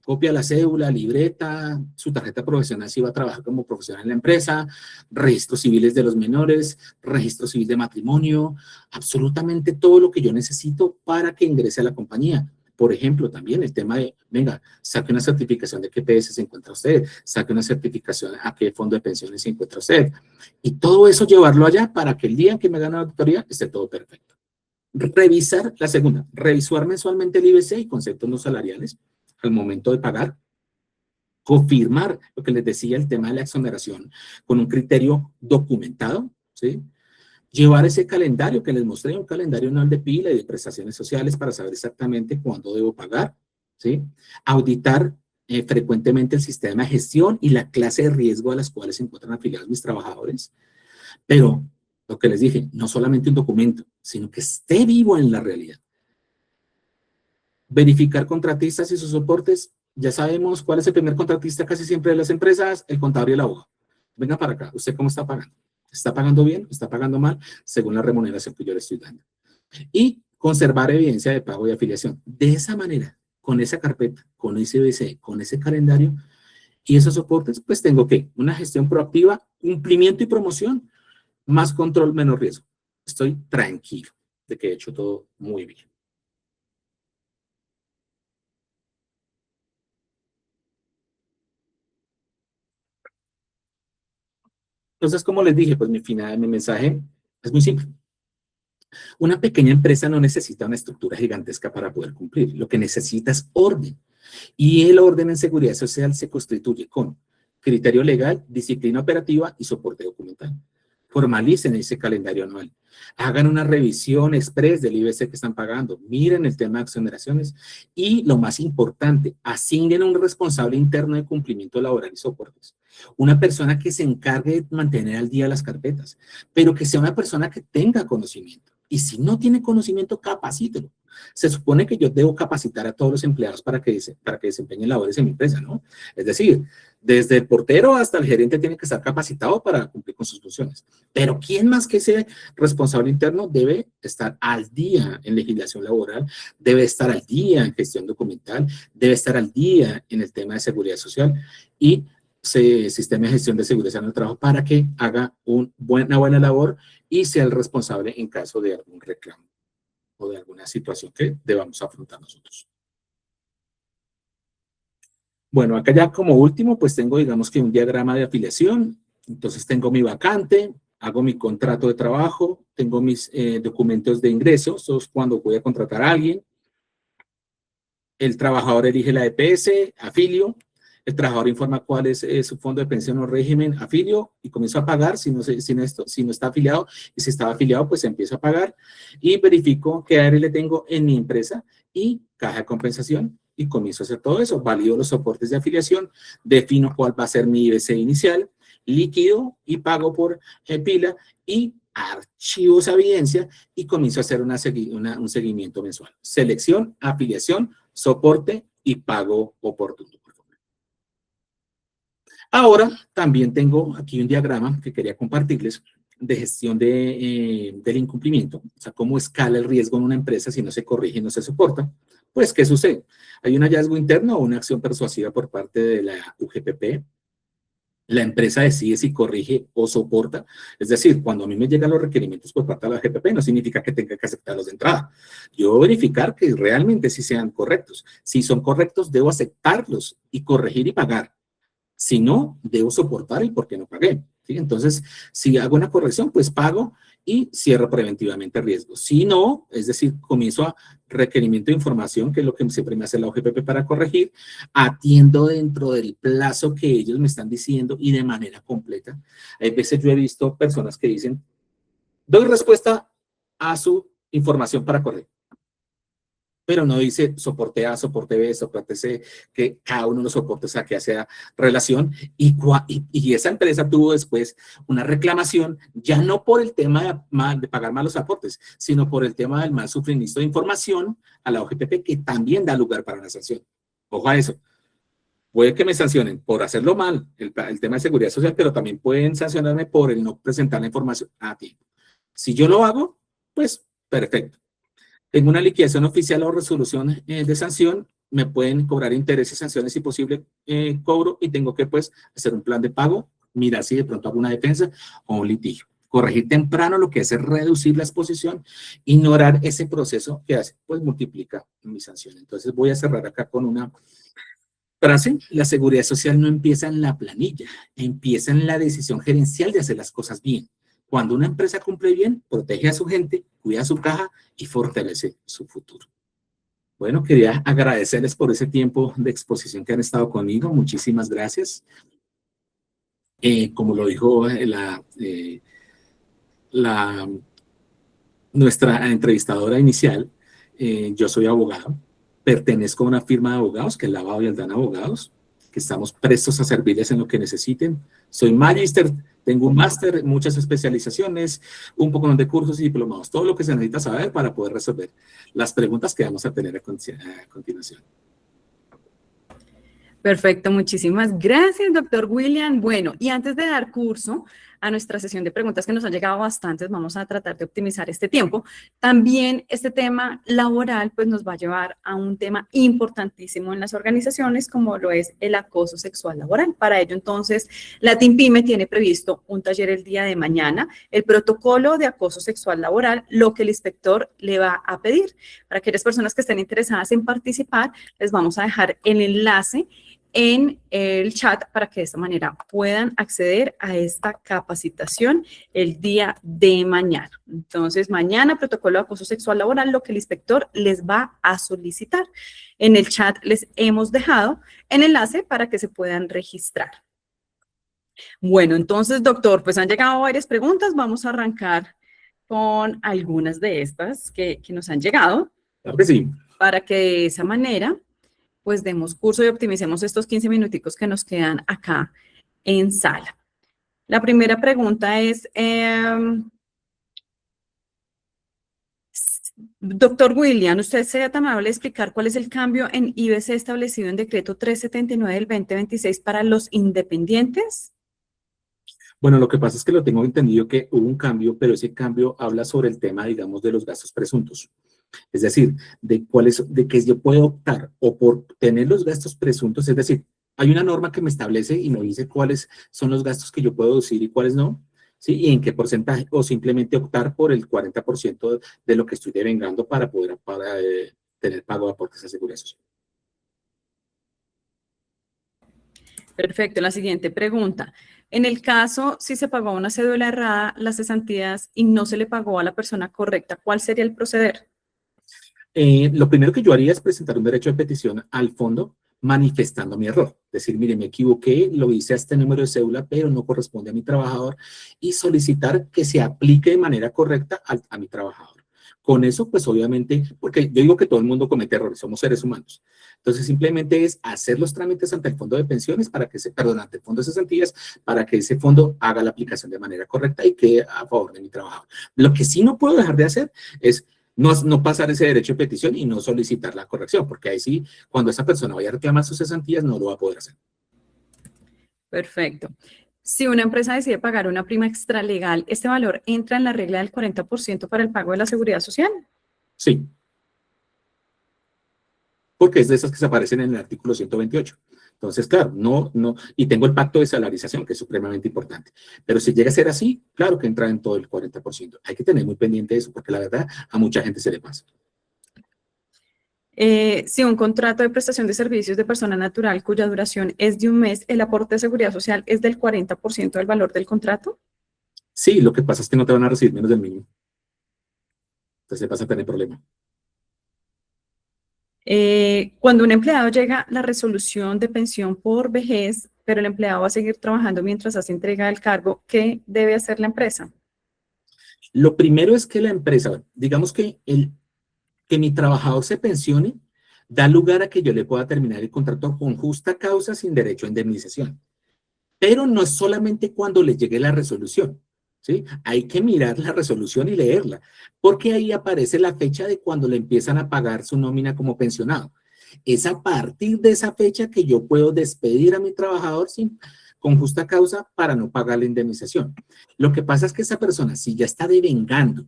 copia la cédula, libreta, su tarjeta profesional si va a trabajar como profesional en la empresa, registros civiles de los menores, registro civil de matrimonio, absolutamente todo lo que yo necesito para que ingrese a la compañía. Por ejemplo, también el tema de, venga, saque una certificación de qué PS se encuentra usted, saque una certificación a qué fondo de pensiones se encuentra usted. Y todo eso llevarlo allá para que el día en que me hagan la auditoría esté todo perfecto. Revisar, la segunda, revisar mensualmente el IBC y conceptos no salariales al momento de pagar. Confirmar lo que les decía, el tema de la exoneración con un criterio documentado, ¿sí? Llevar ese calendario que les mostré, un calendario anual de pila y de prestaciones sociales para saber exactamente cuándo debo pagar, ¿sí? Auditar frecuentemente el sistema de gestión y la clase de riesgo a las cuales se encuentran afiliados mis trabajadores. Pero, lo que les dije, no solamente un documento, sino que esté vivo en la realidad. Verificar contratistas y sus soportes. Ya sabemos cuál es el primer contratista casi siempre de las empresas, el contador y el abogado. Venga para acá, ¿usted cómo está pagando? ¿Está pagando bien? ¿Está pagando mal? Según la remuneración que yo le estoy dando. y conservar evidencia de pago y afiliación. De esa manera, con esa carpeta, con ese IBC, con ese calendario y esos soportes, pues tengo que una gestión proactiva, cumplimiento y promoción, más control, menos riesgo. Estoy tranquilo de que he hecho todo muy bien. Entonces, como les dije, pues mi mensaje es muy simple. Una pequeña empresa no necesita una estructura gigantesca para poder cumplir. Lo que necesita es orden. Y el orden en seguridad social se constituye con criterio legal, disciplina operativa y soporte documental. Formalicen ese calendario anual. Hagan una revisión express del IBC que están pagando. Miren el tema de exoneraciones. Y lo más importante, asignen un responsable interno de cumplimiento laboral y soportes. Una persona que se encargue de mantener al día las carpetas, pero que sea una persona que tenga conocimiento. Y si no tiene conocimiento, capacítelo. Se supone que yo debo capacitar a todos los empleados para que desempeñen labores en mi empresa, ¿no? Es decir, desde el portero hasta el gerente tiene que estar capacitado para cumplir con sus funciones. Pero ¿quién más que ese responsable interno debe estar al día en legislación laboral, debe estar al día en gestión documental, debe estar al día en el tema de seguridad social y sistema de gestión de seguridad en el trabajo para que haga una buena labor y sea el responsable en caso de algún reclamo o de alguna situación que debamos afrontar nosotros? Bueno, acá ya como último, pues tengo, digamos que un diagrama de afiliación. Entonces tengo mi vacante, hago mi contrato de trabajo, tengo mis documentos de ingreso, eso es cuando voy a contratar a alguien. El trabajador elige la EPS, afilio. El trabajador informa cuál es su fondo de pensión o régimen, afilio, y comienzo a pagar si no está afiliado. Y si estaba afiliado, pues empiezo a pagar. Y verifico qué ARL tengo en mi empresa y caja de compensación. Y comienzo a hacer todo eso. Valido los soportes de afiliación, defino cuál va a ser mi IBC inicial, líquido y pago por pila y archivo esa evidencia y comienzo a hacer un seguimiento mensual. Selección, afiliación, soporte y pago oportuno. Ahora también tengo aquí un diagrama que quería compartirles de gestión del incumplimiento, o sea, cómo escala el riesgo en una empresa si no se corrige y no se soporta. Pues, ¿qué sucede? Hay un hallazgo interno o una acción persuasiva por parte de la UGPP. La empresa decide si corrige o soporta. Es decir, cuando a mí me llegan los requerimientos por parte de la UGPP, no significa que tenga que aceptarlos de entrada. Yo debo verificar que realmente sí sean correctos. Si son correctos, debo aceptarlos y corregir y pagar. Si no, debo soportar el por qué no pagué. ¿Sí? Entonces, si hago una corrección, pues pago y cierro preventivamente riesgos. Si no, es decir, comienzo a requerimiento de información, que es lo que siempre me hace la OGPP para corregir, atiendo dentro del plazo que ellos me están diciendo y de manera completa. Hay veces yo he visto personas que dicen, doy respuesta a su información para corregir, pero no dice soporte A, soporte B, soporte C, que cada uno de los soportes a que hace relación, y esa empresa tuvo después una reclamación, ya no por el tema de pagar malos aportes, sino por el tema del mal suministro de información a la OGPP, que también da lugar para una sanción. Ojo a eso. Puede que me sancionen por hacerlo mal, el tema de seguridad social, pero también pueden sancionarme por el no presentar la información a tiempo. Si yo lo hago, pues perfecto. En una liquidación oficial o resolución de sanción, me pueden cobrar intereses, sanciones y posible cobro y tengo que pues hacer un plan de pago, mirar si de pronto hago una defensa o un litigio. Corregir temprano lo que hace es reducir la exposición, ignorar ese proceso que hace, pues multiplica mi sanción. Entonces voy a cerrar acá con una frase: la seguridad social no empieza en la planilla, empieza en la decisión gerencial de hacer las cosas bien. Cuando una empresa cumple bien, protege a su gente, cuida su caja y fortalece su futuro. Bueno, quería agradecerles por ese tiempo de exposición que han estado conmigo. Muchísimas gracias. Como lo dijo la, nuestra entrevistadora inicial, yo soy abogado, pertenezco a una firma de abogados que es Lavado y Aldana Abogados, que estamos prestos a servirles en lo que necesiten. Soy magíster, tengo un máster, muchas especializaciones, un poco de cursos y diplomados, todo lo que se necesita saber para poder resolver las preguntas que vamos a tener a continuación. Perfecto, muchísimas gracias, doctor William. Bueno, y antes de dar curso a nuestra sesión de preguntas que nos han llegado bastantes, vamos a tratar de optimizar este tiempo. También este tema laboral pues nos va a llevar a un tema importantísimo en las organizaciones como lo es el acoso sexual laboral. Para ello entonces la TIMPYME tiene previsto un taller el día de mañana, el protocolo de acoso sexual laboral, lo que el inspector le va a pedir. Para aquellas personas que estén interesadas en participar, les vamos a dejar el enlace en el chat para que de esta manera puedan acceder a esta capacitación el día de mañana. Entonces, mañana, protocolo de acoso sexual laboral, lo que el inspector les va a solicitar. En el chat les hemos dejado el enlace para que se puedan registrar. Bueno, entonces, doctor, pues han llegado varias preguntas. Vamos a arrancar con algunas de estas que nos han llegado. Claro que sí. Para que de esa manera pues demos curso y optimicemos estos 15 minuticos que nos quedan acá en sala. La primera pregunta es, doctor William, ¿usted sería tan amable de explicar cuál es el cambio en IBC establecido en decreto 379 del 2026 para los independientes? Bueno, lo que pasa es que lo tengo entendido que hubo un cambio, pero ese cambio habla sobre el tema, digamos, de los gastos presuntos. Es decir, de que yo puedo optar o por tener los gastos presuntos, es decir, hay una norma que me establece y me dice cuáles son los gastos que yo puedo deducir y cuáles no, ¿sí? Y en qué porcentaje, o simplemente optar por el 40% de lo que estoy devengando para poder tener pago de aportes a seguridad social. Perfecto, la siguiente pregunta. En el caso, si se pagó una cédula errada, las cesantías y no se le pagó a la persona correcta, ¿cuál sería el proceder? Lo primero que yo haría es presentar un derecho de petición al fondo manifestando mi error. Decir, mire, me equivoqué, lo hice a este número de cédula, pero no corresponde a mi trabajador y solicitar que se aplique de manera correcta a mi trabajador. Con eso, pues obviamente, porque yo digo que todo el mundo comete errores, somos seres humanos. Entonces, simplemente es hacer los trámites ante el fondo de pensiones ante el fondo de cesantías, para que ese fondo haga la aplicación de manera correcta y quede a favor de mi trabajador. Lo que sí no puedo dejar de hacer es no pasar ese derecho de petición y no solicitar la corrección, porque ahí sí, cuando esa persona vaya a reclamar sus cesantías, no lo va a poder hacer. Perfecto. Si una empresa decide pagar una prima extralegal, ¿este valor entra en la regla del 40% para el pago de la seguridad social? Sí, porque es de esas que se aparecen en el artículo 128. Entonces, claro, y tengo el pacto de salarización, que es supremamente importante. Pero si llega a ser así, claro que entra en todo el 40%. Hay que tener muy pendiente de eso, porque la verdad, a mucha gente se le pasa. Si un contrato de prestación de servicios de persona natural cuya duración es de un mes, ¿el aporte de seguridad social es del 40% del valor del contrato? Sí, lo que pasa es que no te van a recibir menos del mínimo. Entonces vas a tener problema. Cuando un empleado llega la resolución de pensión por vejez, pero el empleado va a seguir trabajando mientras hace entrega del cargo, ¿qué debe hacer la empresa? Lo primero es que la empresa, digamos que mi trabajador se pensione, da lugar a que yo le pueda terminar el contrato con justa causa sin derecho a indemnización. Pero no es solamente cuando le llegue la resolución, ¿sí? Hay que mirar la resolución y leerla, porque ahí aparece la fecha de cuando le empiezan a pagar su nómina como pensionado. Es a partir de esa fecha que yo puedo despedir a mi trabajador con justa causa para no pagar la indemnización. Lo que pasa es que esa persona, si ya está devengando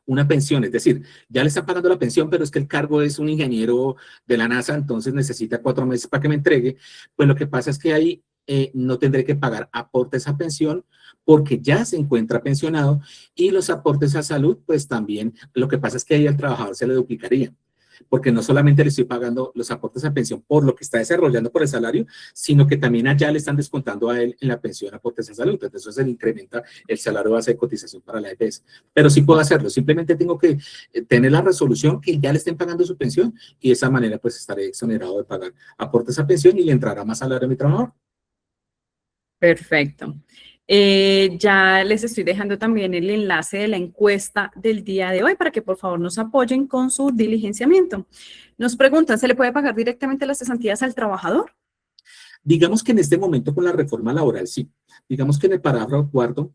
una pensión, es decir, ya le están pagando la pensión, pero es que el cargo es un ingeniero de la NASA, entonces necesita 4 meses para que me entregue, pues lo que pasa es que ahí no tendré que pagar aportes a pensión porque ya se encuentra pensionado, y los aportes a salud, pues también, lo que pasa es que ahí al trabajador se le duplicaría, porque no solamente le estoy pagando los aportes a pensión por lo que está desarrollando por el salario, sino que también allá le están descontando a él en la pensión aportes a salud. Entonces eso se le incrementa el salario base de cotización para la EPS. Pero sí puedo hacerlo, simplemente tengo que tener la resolución que ya le estén pagando su pensión, y de esa manera pues estaré exonerado de pagar aportes a pensión y le entrará más salario a mi trabajador. Perfecto. Ya les estoy dejando también el enlace de la encuesta del día de hoy para que por favor nos apoyen con su diligenciamiento. Nos preguntan, ¿se le puede pagar directamente las cesantías al trabajador? Digamos que en este momento con la reforma laboral, sí. Digamos que en el parágrafo cuarto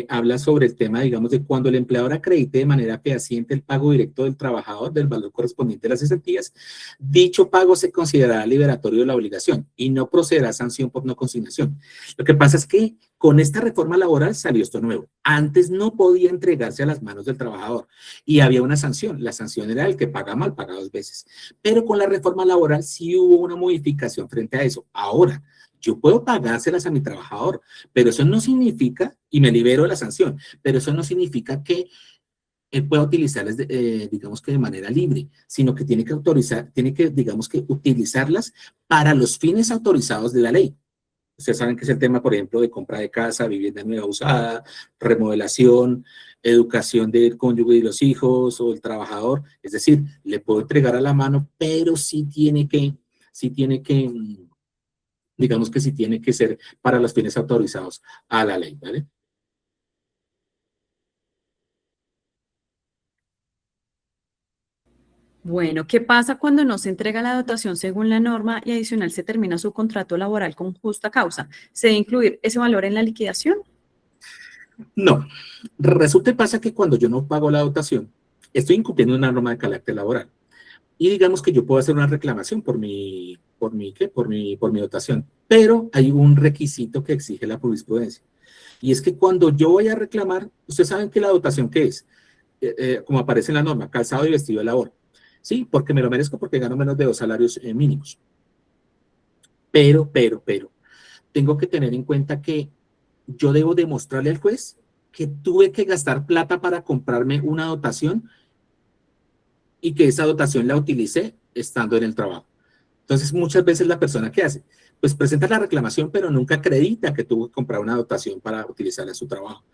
habla sobre el tema, digamos, de cuando el empleador acredite de manera fehaciente el pago directo del trabajador del valor correspondiente a las cesantías, dicho pago se considerará liberatorio de la obligación y no procederá a sanción por no consignación. Lo que pasa es que con esta reforma laboral salió esto nuevo. Antes no podía entregarse a las manos del trabajador y había una sanción. La sanción era el que paga mal, paga 2 veces. Pero con la reforma laboral sí hubo una modificación frente a eso. Ahora, yo puedo pagárselas a mi trabajador, pero eso no significa, y me libero de la sanción, pero eso no significa que él pueda utilizarlas, digamos que de manera libre, sino que tiene que autorizar, tiene que, digamos que utilizarlas para los fines autorizados de la ley. Ustedes saben que es el tema, por ejemplo, de compra de casa, vivienda nueva usada, remodelación, educación del cónyuge y los hijos o el trabajador. Es decir, le puedo entregar a la mano, pero sí tiene que, digamos que sí tiene que ser para los fines autorizados a la ley, ¿vale? Bueno, ¿qué pasa cuando no se entrega la dotación según la norma y adicional se termina su contrato laboral con justa causa? ¿Se debe incluir ese valor en la liquidación? No, resulta y pasa que cuando yo no pago la dotación, estoy incumpliendo una norma de carácter laboral. Y digamos que yo puedo hacer una reclamación ¿qué? Por mi dotación. Pero hay un requisito que exige la jurisprudencia. Y es que cuando yo voy a reclamar, ustedes saben que la dotación, ¿qué es? Como aparece en la norma, calzado y vestido de labor. Sí, porque me lo merezco porque gano menos de 2 salarios mínimos. Pero, tengo que tener en cuenta que yo debo demostrarle al juez que tuve que gastar plata para comprarme una dotación y que esa dotación la utilicé estando en el trabajo. Entonces, muchas veces la persona que hace, pues presenta la reclamación, pero nunca acredita que tuvo que comprar una dotación para utilizarla en su trabajo.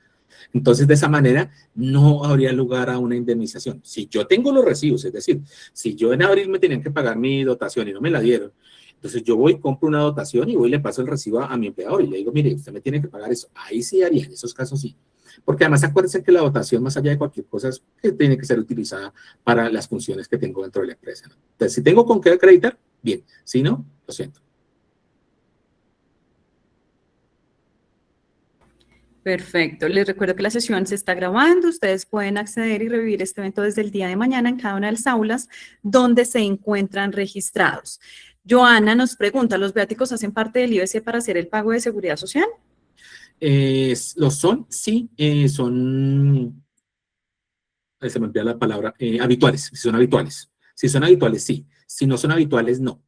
Entonces, de esa manera, no habría lugar a una indemnización. Si yo tengo los recibos, es decir, si yo en abril me tenían que pagar mi dotación y no me la dieron, entonces yo voy, compro una dotación y voy y le paso el recibo a mi empleador y le digo, mire, usted me tiene que pagar eso. Ahí sí haría, en esos casos sí. Porque además acuérdense que la dotación, más allá de cualquier cosa, tiene que ser utilizada para las funciones que tengo dentro de la empresa, ¿no? Entonces, si tengo con qué acreditar, bien. Si no, lo siento. Perfecto. Les recuerdo que la sesión se está grabando. Ustedes pueden acceder y revivir este evento desde el día de mañana en cada una de las aulas donde se encuentran registrados. Joana nos pregunta, ¿los viáticos hacen parte del IBC para hacer el pago de seguridad social? ¿Lo son? Sí, son, se me olvida la palabra, habituales, si son habituales. Si son habituales, sí. Si no son habituales, no.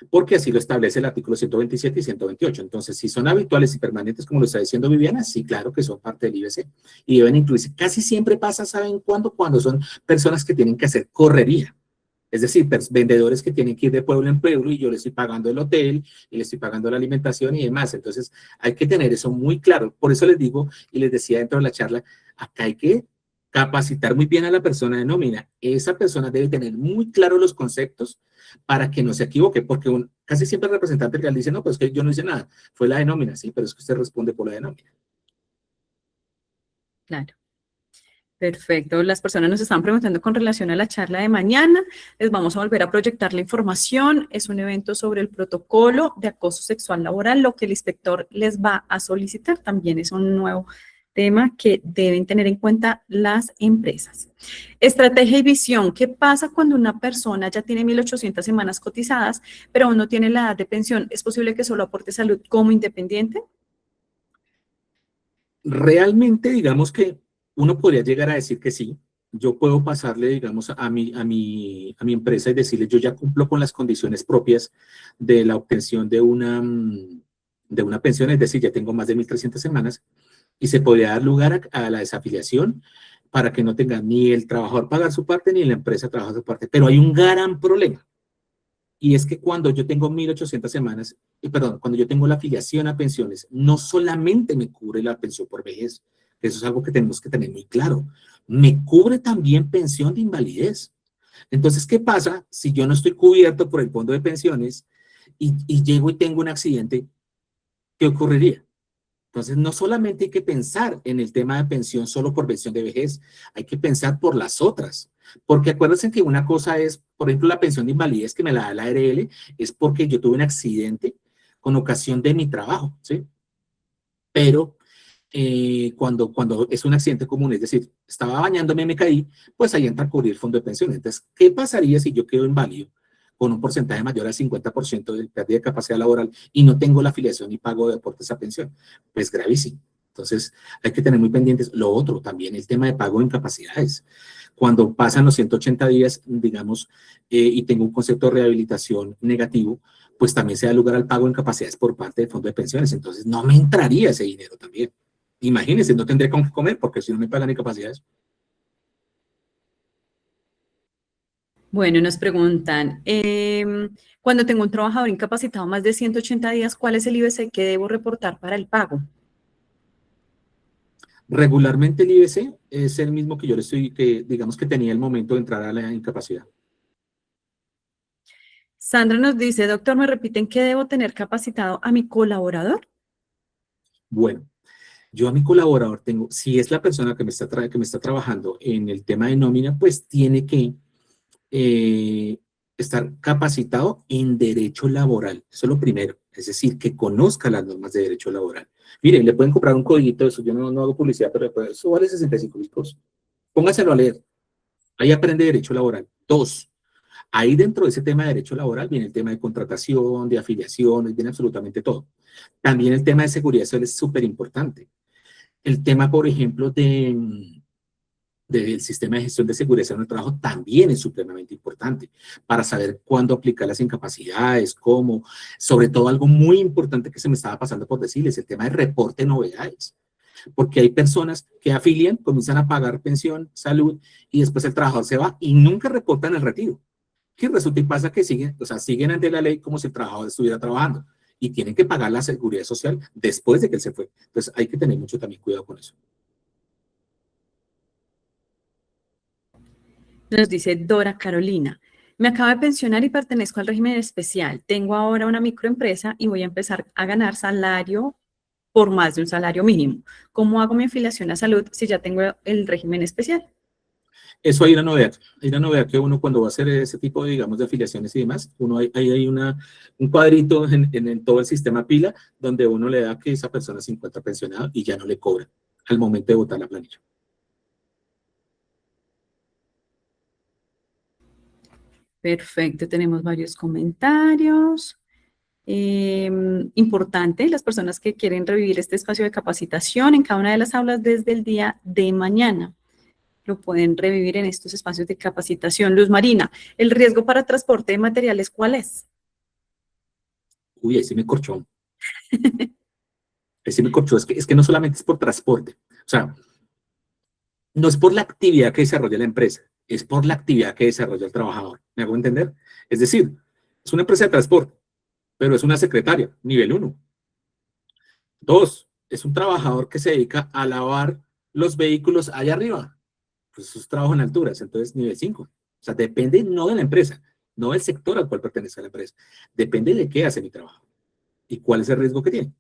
Porque así lo establece el artículo 127 y 128. Entonces, si son habituales y permanentes, como lo está diciendo Viviana, sí, claro que son parte del IBC y deben incluirse. Casi siempre pasa, ¿saben cuándo? Cuando son personas que tienen que hacer correría. Es decir, vendedores que tienen que ir de pueblo en pueblo y yo les estoy pagando el hotel y les estoy pagando la alimentación y demás. Entonces, hay que tener eso muy claro. Por eso les digo y les decía dentro de la charla, acá hay que capacitar muy bien a la persona de nómina. Esa persona debe tener muy claro los conceptos para que no se equivoque, porque casi siempre el representante legal dice, no, pues que yo no hice nada, fue la de nómina, sí, pero es que usted responde por la de nómina. Claro. Perfecto. Las personas nos están preguntando con relación a la charla de mañana. Les vamos a volver a proyectar la información. Es un evento sobre el protocolo de acoso sexual laboral. Lo que el inspector les va a solicitar también es un nuevo tema que deben tener en cuenta las empresas. Estrategia y visión. ¿Qué pasa cuando una persona ya tiene 1.800 semanas cotizadas, pero aún no tiene la edad de pensión? ¿Es posible que solo aporte salud como independiente? Realmente, digamos que uno podría llegar a decir que sí. Yo puedo pasarle, digamos, a mi empresa y decirle, yo ya cumplo con las condiciones propias de la obtención de una pensión, es decir, ya tengo más de 1.300 semanas y se podría dar lugar a la desafiliación para que no tenga ni el trabajador pagar su parte ni la empresa trabajar su parte. Pero hay un gran problema. Y es que cuando yo tengo 1.800 semanas, perdón, cuando yo tengo la afiliación a pensiones, no solamente me cubre la pensión por vejez, que eso es algo que tenemos que tener muy claro, me cubre también pensión de invalidez. Entonces, ¿qué pasa si yo no estoy cubierto por el fondo de pensiones y llego y tengo un accidente? ¿Qué ocurriría? Entonces, no solamente hay que pensar en el tema de pensión solo por pensión de vejez, hay que pensar por las otras. Porque acuérdense que una cosa es, por ejemplo, la pensión de invalidez que me la da la ARL, es porque yo tuve un accidente con ocasión de mi trabajo, ¿sí? Pero cuando es un accidente común, es decir, estaba bañándome y me caí, pues ahí entra a cubrir el fondo de pensión. Entonces, ¿qué pasaría si yo quedo inválido con un porcentaje mayor al 50% de pérdida de capacidad laboral y no tengo la afiliación y pago de aportes a pensión? Pues gravísimo. Entonces, hay que tener muy pendientes. Lo otro también, el tema de pago de incapacidades. Cuando pasan los 180 días, digamos, y tengo un concepto de rehabilitación negativo, pues también se da lugar al pago de incapacidades por parte del fondo de pensiones. Entonces, no me entraría ese dinero también. Imagínense, no tendré con qué comer porque si no me pagan incapacidades. Bueno, nos preguntan, cuando tengo un trabajador incapacitado más de 180 días, ¿cuál es el IBC que debo reportar para el pago? Regularmente el IBC es el mismo que yo le estoy, que digamos que tenía el momento de entrar a la incapacidad. Sandra nos dice, doctor, ¿me repiten que debo tener capacitado a mi colaborador? Bueno, yo a mi colaborador tengo, si es la persona que me está trabajando en el tema de nómina, pues tiene que eh, estar capacitado en derecho laboral. Eso es lo primero. Es decir, que conozca las normas de derecho laboral. Miren, le pueden comprar un codiguito de eso. Yo no hago publicidad, pero eso vale 65 mil pesos. Póngaselo a leer. Ahí aprende derecho laboral. Dos, ahí dentro de ese tema de derecho laboral viene el tema de contratación, de afiliaciones, viene absolutamente todo. También el tema de seguridad social es súper importante. El tema, por ejemplo, del sistema de gestión de seguridad en el trabajo también es supremamente importante para saber cuándo aplicar las incapacidades, cómo, sobre todo algo muy importante que se me estaba pasando por decirles, el tema de reporte de novedades, porque hay personas que afilian, comienzan a pagar pensión, salud, y después el trabajador se va y nunca reportan el retiro. Que resulta y pasa que siguen, o sea, siguen ante la ley como si el trabajador estuviera trabajando y tienen que pagar la seguridad social después de que él se fue. Entonces hay que tener mucho también cuidado con eso. Nos dice Dora Carolina, me acabo de pensionar y pertenezco al régimen especial. Tengo ahora una microempresa y voy a empezar a ganar salario por más de un salario mínimo. ¿Cómo hago mi afiliación a salud si ya tengo el régimen especial? Eso hay una novedad que uno cuando va a hacer ese tipo de, digamos, de afiliaciones y demás, uno hay un cuadrito en todo el sistema pila donde uno le da que esa persona se encuentra pensionada y ya no le cobra al momento de votar la planilla. Perfecto, tenemos varios comentarios. Importante, las personas que quieren revivir este espacio de capacitación en cada una de las aulas desde el día de mañana. Lo pueden revivir en estos espacios de capacitación. Luz Marina, ¿el riesgo para transporte de materiales cuál es? Uy, ahí sí me corchó. Ahí sí me corchó. Es que no solamente es por transporte. O sea, no es por la actividad que desarrolla la empresa, es por la actividad que desarrolla el trabajador. ¿Me hago entender? Es decir, es una empresa de transporte, pero es una secretaria, nivel uno. Dos, es un trabajador que se dedica a lavar los vehículos allá arriba. Pues eso es trabajo en alturas, entonces nivel 5. O sea, depende no de la empresa, no del sector al cual pertenece la empresa. Depende de qué hace mi trabajo y cuál es el riesgo que tiene.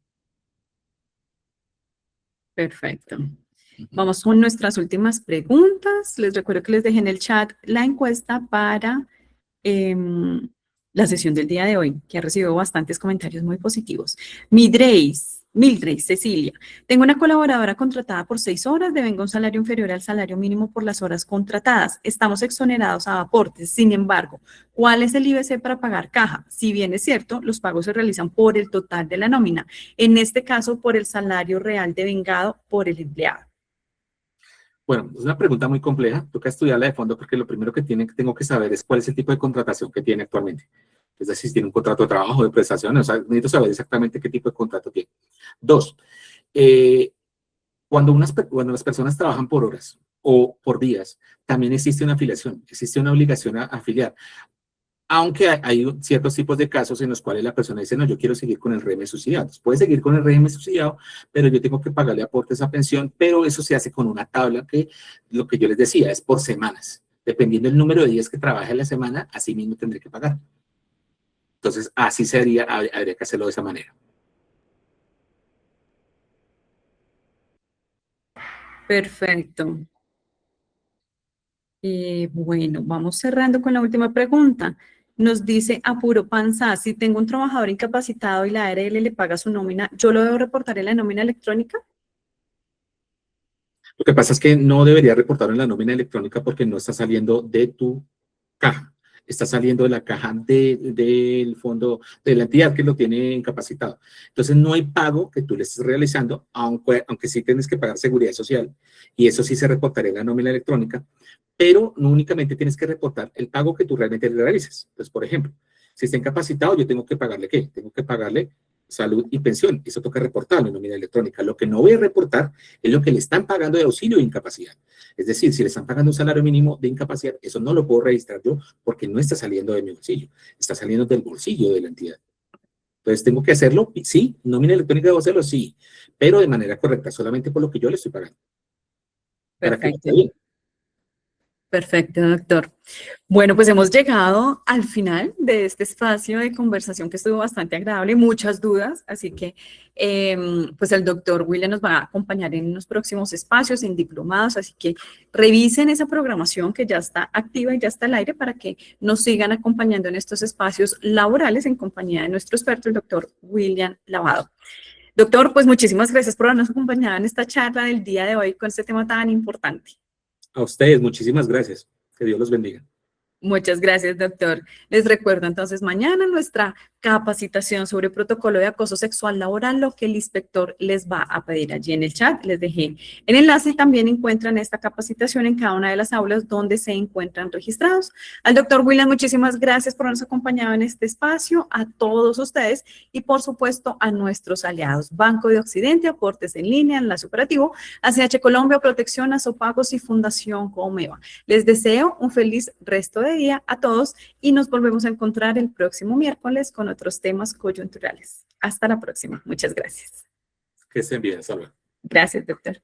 Perfecto. Uh -huh. Vamos con nuestras últimas preguntas. Les recuerdo que les dejé en el chat la encuesta para eh, la sesión del día de hoy, que ha recibido bastantes comentarios muy positivos. Mildred Cecilia, tengo una colaboradora contratada por 6 horas, devenga un salario inferior al salario mínimo por las horas contratadas. Estamos exonerados a aportes. Sin embargo, ¿cuál es el IBC para pagar caja? Si bien es cierto, los pagos se realizan por el total de la nómina. En este caso, por el salario real devengado por el empleado. Bueno, es una pregunta muy compleja, toca estudiarla de fondo porque lo primero que tengo que saber es cuál es el tipo de contratación que tiene actualmente. Es decir, si tiene un contrato de trabajo, de prestaciones, o sea, necesito saber exactamente qué tipo de contrato tiene. Dos, eh, cuando las personas trabajan por horas o por días, también existe una afiliación, existe una obligación a afiliar. Aunque hay ciertos tipos de casos en los cuales la persona dice, no, yo quiero seguir con el régimen subsidiado. Puede seguir con el régimen subsidiado, pero yo tengo que pagarle aportes a pensión, pero eso se hace con una tabla que, lo que yo les decía, es por semanas. Dependiendo del número de días que trabaje en la semana, así mismo tendré que pagar. Entonces, así sería, habría que hacerlo de esa manera. Perfecto. Bueno, vamos cerrando con la última pregunta. Nos dice Apuro Panza, si tengo un trabajador incapacitado y la ARL le paga su nómina, ¿yo lo debo reportar en la nómina electrónica? Lo que pasa es que no debería reportar en la nómina electrónica porque no está saliendo de tu caja, está saliendo de la caja del fondo de la entidad que lo tiene incapacitado. Entonces no hay pago que tú le estés realizando, aunque sí tienes que pagar seguridad social y eso sí se reportaría en la nómina electrónica, pero no únicamente tienes que reportar el pago que tú realmente le realices. Entonces, por ejemplo, si está incapacitado, yo tengo que pagarle ¿qué? Tengo que pagarle salud y pensión. Eso toca reportarlo en nómina electrónica. Lo que no voy a reportar es lo que le están pagando de auxilio de incapacidad. Es decir, si le están pagando un salario mínimo de incapacidad, eso no lo puedo registrar yo porque no está saliendo de mi bolsillo, está saliendo del bolsillo de la entidad. Entonces, tengo que hacerlo, sí, nómina electrónica debo hacerlo, sí, pero de manera correcta, solamente por lo que yo le estoy pagando, para que Perfecto. esté bien. Perfecto, doctor. Bueno, pues hemos llegado al final de este espacio de conversación que estuvo bastante agradable, muchas dudas, así que pues el doctor William nos va a acompañar en unos próximos espacios, en diplomados, así que revisen esa programación que ya está activa y ya está al aire para que nos sigan acompañando en estos espacios laborales en compañía de nuestro experto, el doctor William Lavado. Doctor, pues muchísimas gracias por habernos acompañado en esta charla del día de hoy con este tema tan importante. A ustedes, muchísimas gracias. Que Dios los bendiga. Muchas gracias, doctor. Les recuerdo entonces mañana nuestra capacitación sobre protocolo de acoso sexual laboral, lo que el inspector les va a pedir allí en el chat. Les dejé el enlace y también encuentran esta capacitación en cada una de las aulas donde se encuentran registrados. Al doctor William, muchísimas gracias por habernos acompañado en este espacio, a todos ustedes y por supuesto a nuestros aliados, Banco de Occidente, Aportes en Línea, Enlace Operativo, ACH Colombia, Protección, Azopagos y Fundación Comeva. Les deseo un feliz resto de día a todos y nos volvemos a encontrar el próximo miércoles con otros temas coyunturales. Hasta la próxima. Muchas gracias. Que estén bien. Hasta luego. Gracias, doctor.